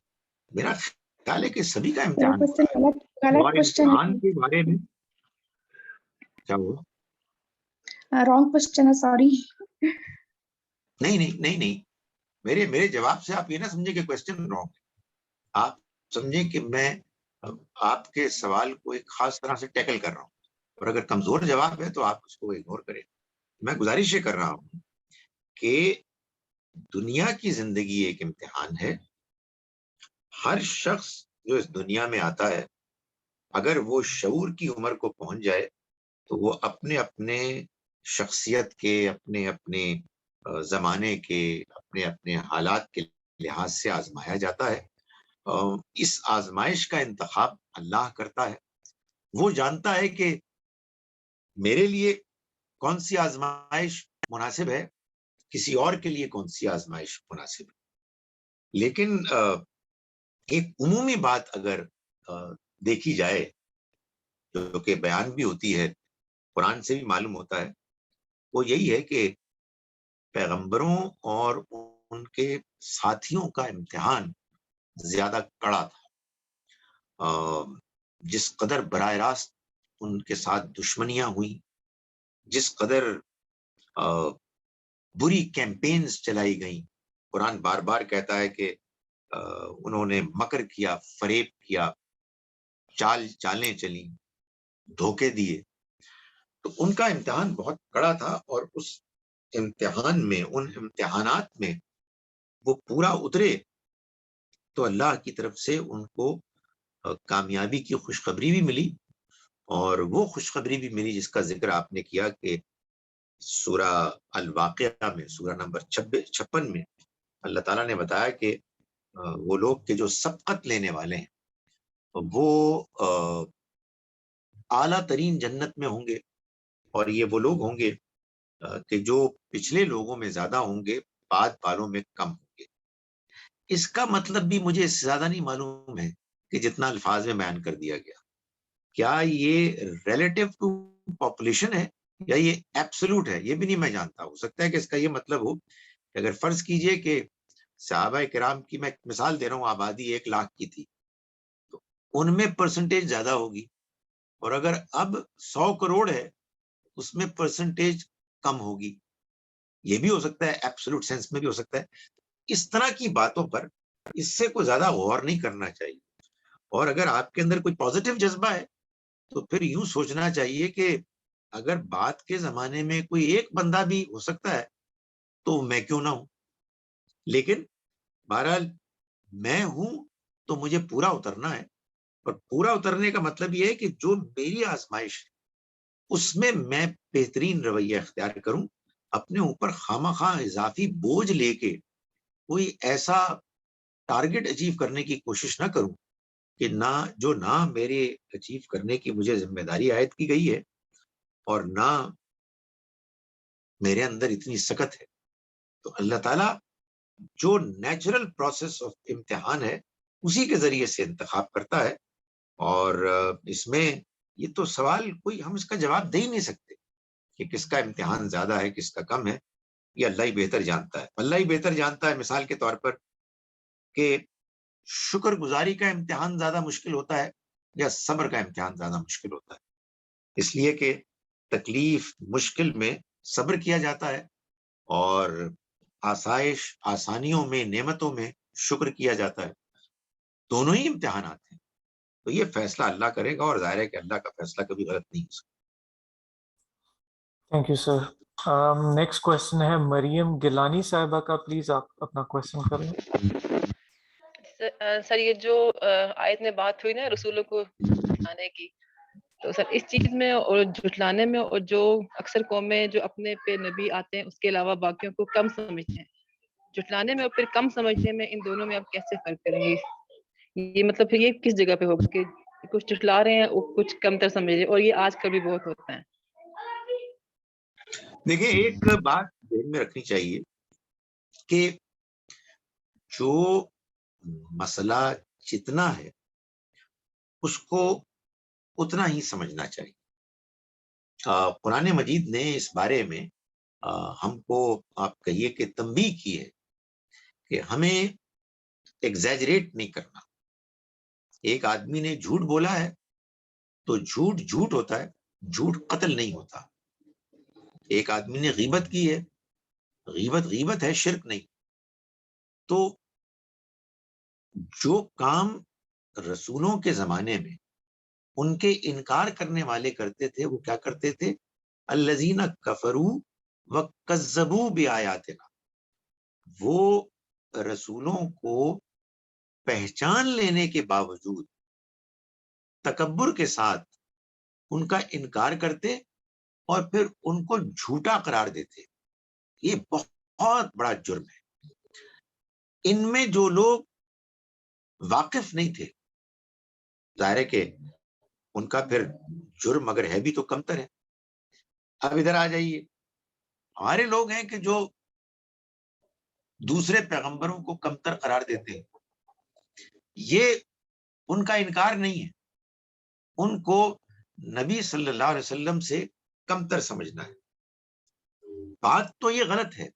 A: میرا خیال ہے کہ سبھی کا امتحان ہوتا ہے،
D: غلط
A: اور
D: کوشچن
A: امتحان کے بارے میں کیا ہوا؟
D: ہے، رانگ کوشچن ہے، سوری.
A: نہیں، میرے جواب سے آپ یہ نہ سمجھے کہ کوشچن رانگ ہے. آپ سمجھیں کہ میں آپ کے سوال کو ایک خاص طرح سے ٹیکل کر رہا ہوں، اور اگر کمزور جواب ہے تو آپ اس کو اگنور کریں. میں گزارش یہ کر رہا ہوں کہ دنیا کی زندگی ایک امتحان ہے. ہر شخص جو اس دنیا میں آتا ہے اگر وہ شعور کی عمر کو پہنچ جائے تو وہ اپنے اپنے شخصیت کے، اپنے اپنے زمانے کے، اپنے اپنے حالات کے لحاظ سے آزمایا جاتا ہے. اس آزمائش کا انتخاب اللہ کرتا ہے. وہ جانتا ہے کہ میرے لیے کون سی آزمائش مناسب ہے، کسی اور کے لیے کون سی آزمائش مناسب ہے. لیکن ایک عمومی بات اگر دیکھی جائے جو کہ بیان بھی ہوتی ہے، قرآن سے بھی معلوم ہوتا ہے، وہ یہی ہے کہ پیغمبروں اور ان کے ساتھیوں کا امتحان زیادہ کڑا تھا. جس قدر براہ راست ان کے ساتھ دشمنیاں ہوئیں، جس قدر بری کیمپینز چلائی گئیں. قرآن بار بار کہتا ہے کہ انہوں نے مکر کیا، فریب کیا، چالیں چلیں، دھوکے دیے. تو ان کا امتحان بہت کڑا تھا، اور اس امتحان میں، ان امتحانات میں وہ پورا اترے تو اللہ کی طرف سے ان کو کامیابی کی خوشخبری بھی ملی. اور وہ خوشخبری بھی ملی جس کا ذکر آپ نے کیا کہ سورہ الواقعہ میں، سورہ نمبر 56 میں اللہ تعالیٰ نے بتایا کہ وہ لوگ کہ جو سبقت لینے والے ہیں وہ اعلیٰ ترین جنت میں ہوں گے، اور یہ وہ لوگ ہوں گے کہ جو پچھلے لوگوں میں زیادہ ہوں گے، بعد والوں میں کم ہوں گے. اس کا مطلب بھی مجھے اس سے زیادہ نہیں معلوم ہے کہ جتنا الفاظ میں بیان کر دیا گیا. کیا یہ ریلیٹیو ٹو پاپولیشن ہے یا یہ ایبسولوٹ ہے، یہ بھی نہیں میں جانتا. ہو سکتا ہے کہ اس کا یہ مطلب ہو کہ اگر فرض کیجئے کہ صحابہ کرام کی، میں مثال دے رہا ہوں، آبادی 1 لاکھ کی تھی تو ان میں پرسنٹیج زیادہ ہوگی، اور اگر اب 100 کروڑ ہے اس میں پرسنٹیج کم ہوگی. یہ بھی ہو سکتا ہے، ایبسولوٹ سینس میں بھی ہو سکتا ہے. اس طرح کی باتوں پر اس سے کوئی زیادہ غور نہیں کرنا چاہیے. اور اگر آپ کے اندر کوئی پازیٹیو جذبہ ہے تو پھر یوں سوچنا چاہیے کہ اگر بات کے زمانے میں کوئی ایک بندہ بھی ہو سکتا ہے تو میں کیوں نہ ہوں. لیکن بہرحال میں ہوں تو مجھے پورا اترنا ہے، اور پورا اترنے کا مطلب یہ ہے کہ جو میری آزمائش ہے اس میں میں بہترین رویہ اختیار کروں اپنے اوپر خواہ اضافی بوجھ لے کے کوئی ایسا ٹارگٹ اچیو کرنے کی کوشش نہ کروں کہ نہ میرے اچیو کرنے کی مجھے ذمہ داری عائد کی گئی ہے اور نہ میرے اندر اتنی سکت ہے. تو اللہ تعالیٰ جو نیچرل پروسیس آف امتحان ہے اسی کے ذریعے سے انتخاب کرتا ہے. اور اس میں یہ تو سوال کوئی ہم اس کا جواب دے ہی نہیں سکتے کہ کس کا امتحان زیادہ ہے کس کا کم ہے. یہ اللہ ہی بہتر جانتا ہے. اللہ ہی بہتر جانتا ہے مثال کے طور پر کہ شکر گزاری کا امتحان زیادہ مشکل ہوتا ہے یا صبر کا امتحان زیادہ مشکل ہوتا ہے. اس لیے کہ تکلیف مشکل میں صبر کیا جاتا ہے اور آسائش آسانیوں میں نعمتوں میں شکر کیا جاتا ہے. دونوں ہی امتحانات ہیں. تو یہ فیصلہ اللہ کرے گا اور ظاہر ہے کہ اللہ کا فیصلہ کبھی غلط نہیں ہو سکتا.
B: Thank you sir. Next question ہے مریم گیلانی صاحبہ کا. پلیز آپ اپنا کوشچن کریں.
E: سر یہ جو آیت میں بات ہوئی نا رسولوں کو جھٹلانے کی، تو سر اس چیز میں اور جھٹلانے میں اور جو اکثر قومیں جو اپنے پہ نبی آتے ہیں اس کے علاوہ باقیوں کو کم سمجھتے ہیں، جھٹلانے میں اور پھر کم سمجھنے میں ان دونوں میں آپ کیسے فرق کریں گے؟ یہ مطلب پھر یہ کس جگہ پہ ہوگا کہ کچھ جھٹلا رہے ہیں اور کچھ کم تر سمجھ رہے ہیں، اور یہ آج کل بھی بہت ہوتا ہے.
A: دیکھیں ایک بات ذہن میں رکھنی چاہیے کہ جو مسئلہ جتنا ہے اس کو اتنا ہی سمجھنا چاہیے. قرآن مجید نے اس بارے میں ہم کو آپ کہیے کہ تنبیہ کی ہے کہ ہمیں ایگزیجریٹ نہیں کرنا. ایک آدمی نے جھوٹ بولا ہے تو جھوٹ جھوٹ ہوتا ہے، جھوٹ قتل نہیں ہوتا. ایک آدمی نے غیبت کی ہے، غیبت غیبت ہے، شرک نہیں. تو جو کام رسولوں کے زمانے میں ان کے انکار کرنے والے کرتے تھے وہ کیا کرتے تھے؟ الذین کفروا وکذبوا بآیاتنا. وہ رسولوں کو پہچان لینے کے باوجود تکبر کے ساتھ ان کا انکار کرتے اور پھر ان کو جھوٹا قرار دیتے. یہ بہت بڑا جرم ہے. ان میں جو لوگ واقف نہیں تھے، ظاہر ہے کہ ان کا پھر جرم اگر ہے بھی تو کمتر ہے. اب ادھر آ جائیے، ہمارے لوگ ہیں کہ جو دوسرے پیغمبروں کو کمتر قرار دیتے ہیں. یہ ان کا انکار نہیں ہے، ان کو نبی صلی اللہ علیہ وسلم سے کمتر سمجھنا ہے. بات تو یہ غلط ہے،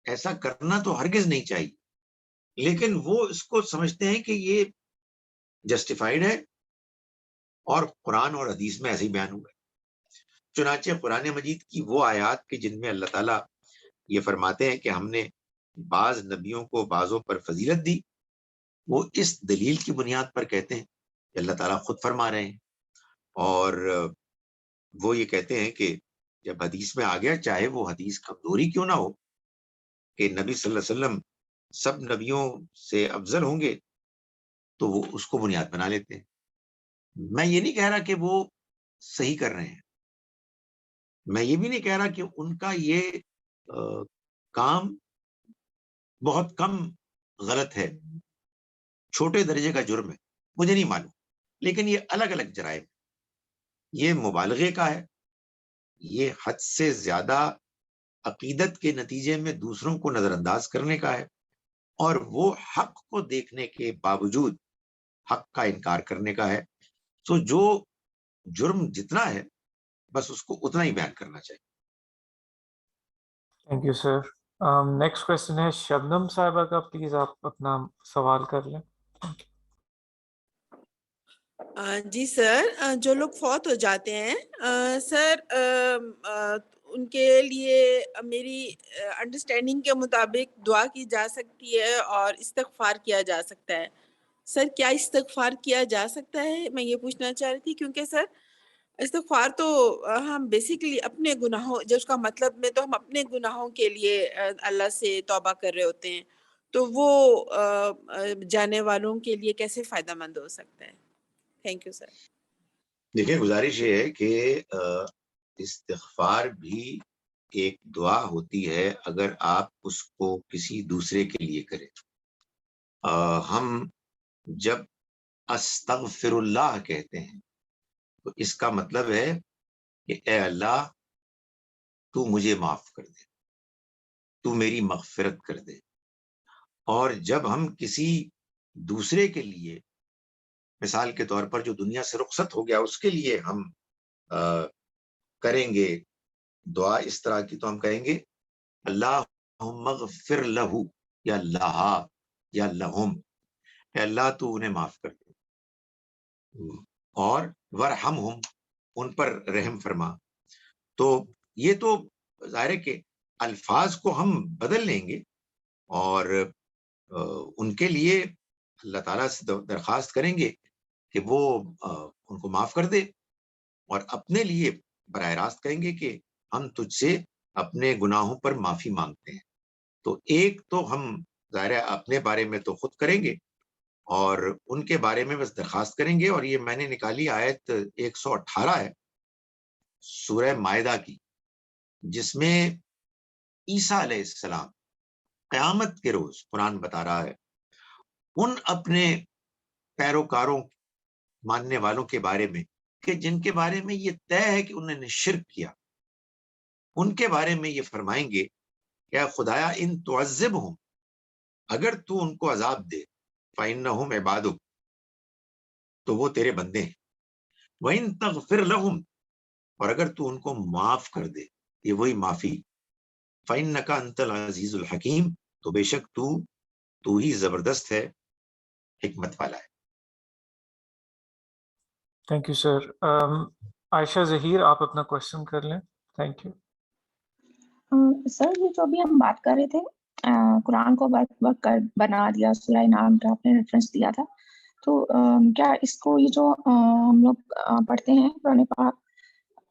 A: ایسا کرنا تو ہرگز نہیں چاہیے، لیکن وہ اس کو سمجھتے ہیں کہ یہ جسٹیفائیڈ ہے اور قرآن اور حدیث میں ایسے ہی بیان ہوا ہے. چنانچہ قرآن مجید کی وہ آیات کہ جن میں اللہ تعالیٰ یہ فرماتے ہیں کہ ہم نے بعض نبیوں کو بعضوں پر فضیلت دی، وہ اس دلیل کی بنیاد پر کہتے ہیں کہ اللہ تعالیٰ خود فرما رہے ہیں. اور وہ یہ کہتے ہیں کہ جب حدیث میں آ گیا، چاہے وہ حدیث کمزوری کیوں نہ ہو، کہ نبی صلی اللہ علیہ وسلم سب نبیوں سے افضل ہوں گے، تو وہ اس کو بنیاد بنا لیتے ہیں. میں یہ نہیں کہہ رہا کہ وہ صحیح کر رہے ہیں، میں یہ بھی نہیں کہہ رہا کہ ان کا یہ کام بہت کم غلط ہے، چھوٹے درجے کا جرم ہے، مجھے نہیں معلوم. لیکن یہ الگ الگ جرائم، یہ مبالغے کا ہے، یہ حد سے زیادہ عقیدت کے نتیجے میں دوسروں کو نظر انداز کرنے کا ہے، اور وہ حق کو دیکھنے کے باوجود حق کا انکار کرنے کا ہے. تو جو جرم جتنا ہے بس اس کو اتنا ہی بیان کرنا چاہیے.
B: Thank you sir. Next question ہے شبنم صاحبہ کا. پلیز آپ اپنا سوال کر لیں.
C: جی سر، جو لوگ فوت ہو جاتے ہیں سر، ان کے لیے میری انڈرسٹینڈنگ کے مطابق دعا کی جا سکتی ہے اور استغفار کیا جا سکتا ہے. سر کیا استغفار کیا جا سکتا ہے؟ میں یہ پوچھنا چاہ رہی تھی، کیونکہ سر استغفار تو ہم بیسیکلی اپنے گناہوں، جو اس کا مطلب میں تو ہم اپنے گناہوں کے لیے اللہ سے توبہ کر رہے ہوتے ہیں، تو وہ جانے والوں کے لیے کیسے فائدہ مند ہو سکتا ہے؟ تھینک یو سر.
A: دیکھیں گزارش یہ ہے کہ استغفار بھی ایک دعا ہوتی ہے اگر آپ اس کو کسی دوسرے کے لیے کریں. ہم جب استغفر اللہ کہتے ہیں تو اس کا مطلب ہے کہ اے اللہ تو مجھے معاف کر دے, تو میری مغفرت کر دے. اور جب ہم کسی دوسرے کے لیے, مثال کے طور پر جو دنیا سے رخصت ہو گیا, اس کے لیے ہم کریں گے دعا اس طرح کی, تو ہم کہیں گے اللہم اغفر لہو یا لہا یا لہم, اے اللہ تو انہیں معاف کر دے, اور ورحمہم, ان پر رحم فرما. تو یہ تو ظاہر ہے کہ الفاظ کو ہم بدل لیں گے اور ان کے لیے اللہ تعالیٰ سے درخواست کریں گے کہ وہ ان کو معاف کر دے, اور اپنے لیے براہ راست کہیں گے کہ ہم تجھ سے اپنے گناہوں پر معافی مانگتے ہیں. تو ایک تو ہم ظاہر ہے اپنے بارے میں تو خود کریں گے اور ان کے بارے میں بس درخواست کریں گے. اور یہ میں نے نکالی آیت 118 ہے سورہ مائدہ کی, جس میں عیسیٰ علیہ السلام قیامت کے روز قرآن بتا رہا ہے ان اپنے پیروکاروں ماننے والوں کے بارے میں کہ جن کے بارے میں یہ طے ہے کہ انہوں نے شرک کیا, ان کے بارے میں یہ فرمائیں گے کہ خدایا ان تعذبہم, اگر تو ان کو عذاب دے, فإنہم عبادک, تو وہ تیرے بندے ہیں, وإن تغفر لہم, اور اگر تو ان کو معاف کر دے, یہ وہی معافی, فإنک انت العزیز الحکیم, تو بے شک تو ہی زبردست ہے, حکمت والا ہے.
B: Thank you sir. Ayesha Zaheer آپ اپنا کوشچن کر لیں. Thank you.
D: سر یہ جو ابھی ہم بات کر رہے تھے قرآن کو وقت بنا دیا, سورہ نام کا آپ نے ریفرنس دیا تھا, تو کیا اس کو یہ جو ہم لوگ پڑھتے ہیں قرآن پاک,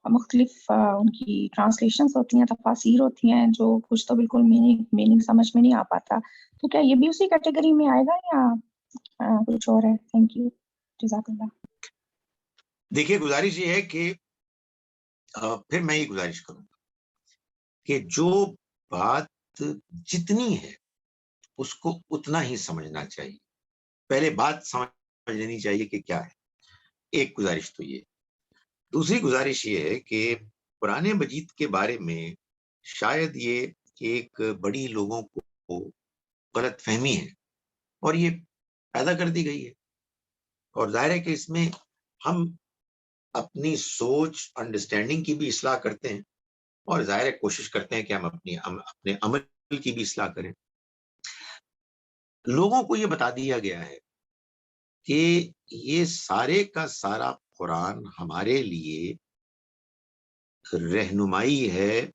D: مختلف ان کی ٹرانسلیشنز ہوتی ہیں, تفاسیر ہوتی ہیں, جو کچھ تو بالکل میننگ سمجھ میں نہیں آ پاتا, تو کیا یہ بھی اسی کیٹیگری میں آئے گا یا کچھ اور ہے؟ تھینک یو, جزاک اللہ.
A: دیکھیے گزارش یہ ہے کہ پھر میں یہ گزارش کروں گا کہ جو بات جتنی ہے اس کو اتنا ہی سمجھنا چاہیے, پہلے بات سمجھ لینی چاہیے کہ کیا ہے. ایک گزارش تو یہ. دوسری گزارش یہ ہے کہ قرآن مجید کے بارے میں شاید یہ ایک بڑی لوگوں کو غلط فہمی ہے اور یہ پیدا کر دی گئی ہے, اور ظاہر ہے کہ اس میں ہم اپنی سوچ انڈرسٹینڈنگ کی بھی اصلاح کرتے ہیں, اور ظاہر ہے کوشش کرتے ہیں کہ ہم اپنے عمل کی بھی اصلاح کریں. لوگوں کو یہ بتا دیا گیا ہے کہ یہ سارے کا سارا قرآن ہمارے لیے رہنمائی ہے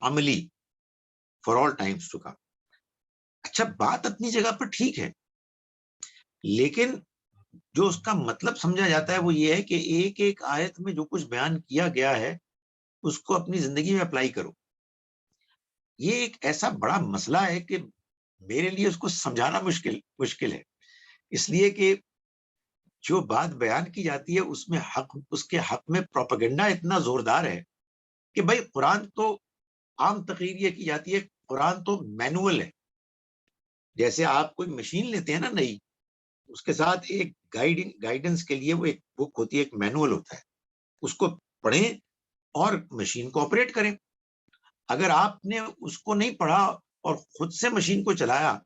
A: عملی for all times to come. اچھا, بات اپنی جگہ پر ٹھیک ہے, لیکن جو اس کا مطلب سمجھا جاتا ہے وہ یہ ہے کہ ایک ایک آیت میں جو کچھ بیان کیا گیا ہے اس کو اپنی زندگی میں اپلائی کرو. یہ ایک ایسا بڑا مسئلہ ہے کہ میرے لیے اس کو سمجھانا مشکل ہے, اس لیے کہ جو بات بیان کی جاتی ہے اس کے حق میں پروپیگنڈا اتنا زوردار ہے کہ بھائی قرآن تو عام تقریر یہ کی جاتی ہے قرآن تو مینول ہے. جیسے آپ کوئی مشین لیتے ہیں نا نئی, اس کے ساتھ ایک گائیڈنس کے لیے وہ ایک بک ہوتی ہے, ایک مینول ہوتا ہے, اس کو پڑھیں اور مشین کو آپریٹ کریں. اگر آپ نے اس کو نہیں پڑھا اور خود سے مشین کو چلایا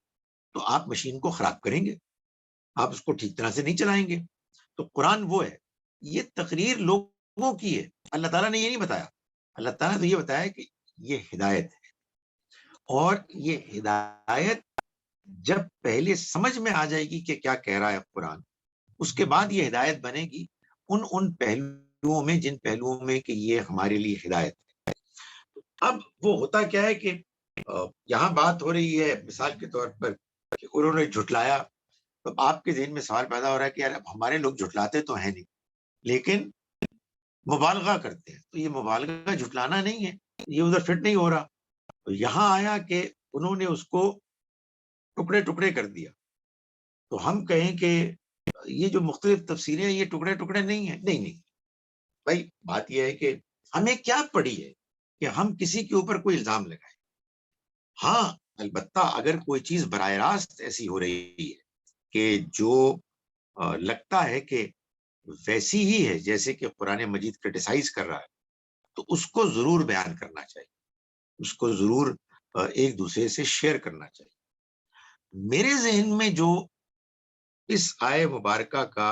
A: تو آپ مشین کو خراب کریں گے, آپ اس کو ٹھیک طرح سے نہیں چلائیں گے. تو قرآن وہ ہے, یہ تقریر لوگوں کی ہے, اللہ تعالیٰ نے یہ نہیں بتایا. اللہ تعالیٰ نے تو یہ بتایا کہ یہ ہدایت ہے, اور یہ ہدایت جب پہلے سمجھ میں آ جائے گی کہ کیا کہہ رہا ہے قرآن, اس کے بعد یہ ہدایت بنے گی ان پہلوؤں میں جن پہلوؤں میں کہ یہ ہمارے لیے ہدایت ہے. اب وہ ہوتا کیا ہے کہ یہاں بات ہو رہی ہے مثال کے طور پر کہ انہوں نے جھٹلایا, تو آپ کے ذہن میں سوال پیدا ہو رہا ہے کہ یار ہمارے لوگ جھٹلاتے تو ہیں نہیں لیکن مبالغہ کرتے ہیں, تو یہ مبالغہ جھٹلانا نہیں ہے, یہ ادھر فٹ نہیں ہو رہا. تو یہاں آیا کہ انہوں نے اس کو ٹکڑے ٹکڑے کر دیا, تو ہم کہیں کہ یہ جو مختلف تفسیریں ہیں یہ ٹکڑے ٹکڑے نہیں ہیں. نہیں بھائی, بات یہ ہے کہ ہمیں کیا پڑھی ہے, کہ ہم کسی کے اوپر کوئی الزام لگائیں. ہاں البتہ اگر کوئی چیز براہ راست ایسی ہو رہی ہے کہ جو لگتا ہے کہ ویسی ہی ہے جیسے کہ قرآن مجید کرٹیسائز کر رہا ہے, تو اس کو ضرور بیان کرنا چاہیے, اس کو ضرور ایک دوسرے سے شیئر کرنا چاہیے. میرے ذہن میں جو اس آیہ مبارکہ کا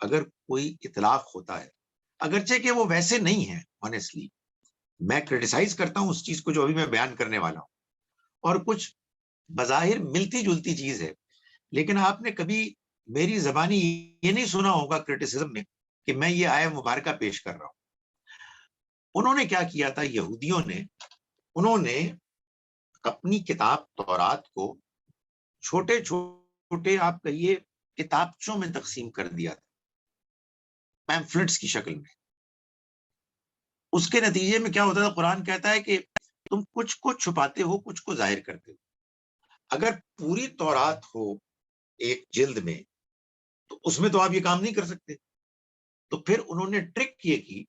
A: اگر کوئی اطلاق ہوتا ہے, اگرچہ کہ وہ ویسے نہیں ہے, آنیسٹلی میں کرٹیسائز کرتا ہوں اس چیز کو جو ابھی میں بیان کرنے والا ہوں, اور کچھ بظاہر ملتی جلتی چیز ہے, لیکن آپ نے کبھی میری زبانی یہ نہیں سنا ہوگا کرٹیسزم میں کہ میں یہ آیہ مبارکہ پیش کر رہا ہوں. انہوں نے کیا کیا تھا یہودیوں نے, انہوں نے اپنی کتاب تورات کو چھوٹے چھوٹے آپ کہیے کتابچوں میں تقسیم کر دیا تھا, پیمفلٹس کی شکل میں. اس کے نتیجے میں کیا ہوتا تھا, قرآن کہتا ہے کہ تم کچھ کو چھپاتے ہو, کچھ کو ظاہر کرتے ہو. اگر پوری تورات ہو ایک جلد میں تو اس میں تو آپ یہ کام نہیں کر سکتے. تو پھر انہوں نے ٹرک یہ کی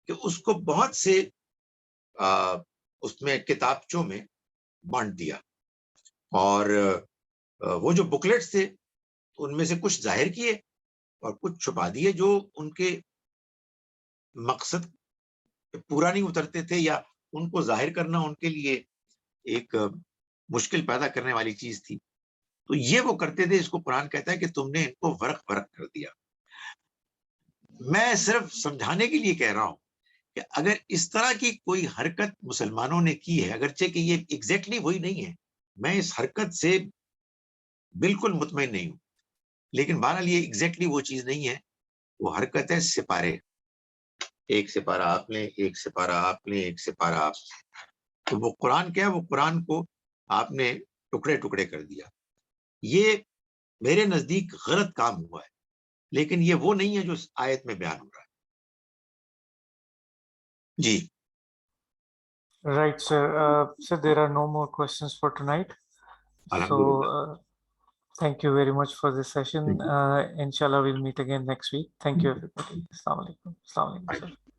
A: کہ اس کو بہت سے اس میں کتابچوں میں بانٹ دیا, اور وہ جو بکلیٹس تھے ان میں سے کچھ ظاہر کیے اور کچھ چھپا دیے جو ان کے مقصد پورا نہیں اترتے تھے, یا ان کو ظاہر کرنا ان کے لیے ایک مشکل پیدا کرنے والی چیز تھی. تو یہ وہ کرتے تھے, اس کو قرآن کہتا ہے کہ تم نے ان کو ورق ورق کر دیا. میں صرف سمجھانے کے لیے کہہ رہا ہوں کہ اگر اس طرح کی کوئی حرکت مسلمانوں نے کی ہے, اگرچہ کہ یہ ایگزیکٹلی وہی نہیں ہے, میں اس حرکت سے بالکل مطمئن نہیں ہوں, لیکن بہرحال یہ ایگزیکٹلی وہ چیز نہیں ہے. وہ حرکت ہے سپارے, ایک سپارہ آپ لیں, ایک سپارہ آپ لیں, ایک سپارہ آپ لیں. تو وہ قرآن کیا ہے, وہ قرآن کو آپ نے ٹکڑے ٹکڑے کر دیا. یہ میرے نزدیک غلط کام ہوا ہے, لیکن یہ وہ نہیں ہے جو اس آیت میں بیان ہو رہا ہے. جی
B: Right, sir. Sir, there are no more questions for tonight.
A: الحمدللہ.
B: So, thank you very much for this session.
A: Thank you.
B: Inshallah, we'll meet again next week. Thank you, everybody. Assalamu alaikum. Assalamu alaikum, sir.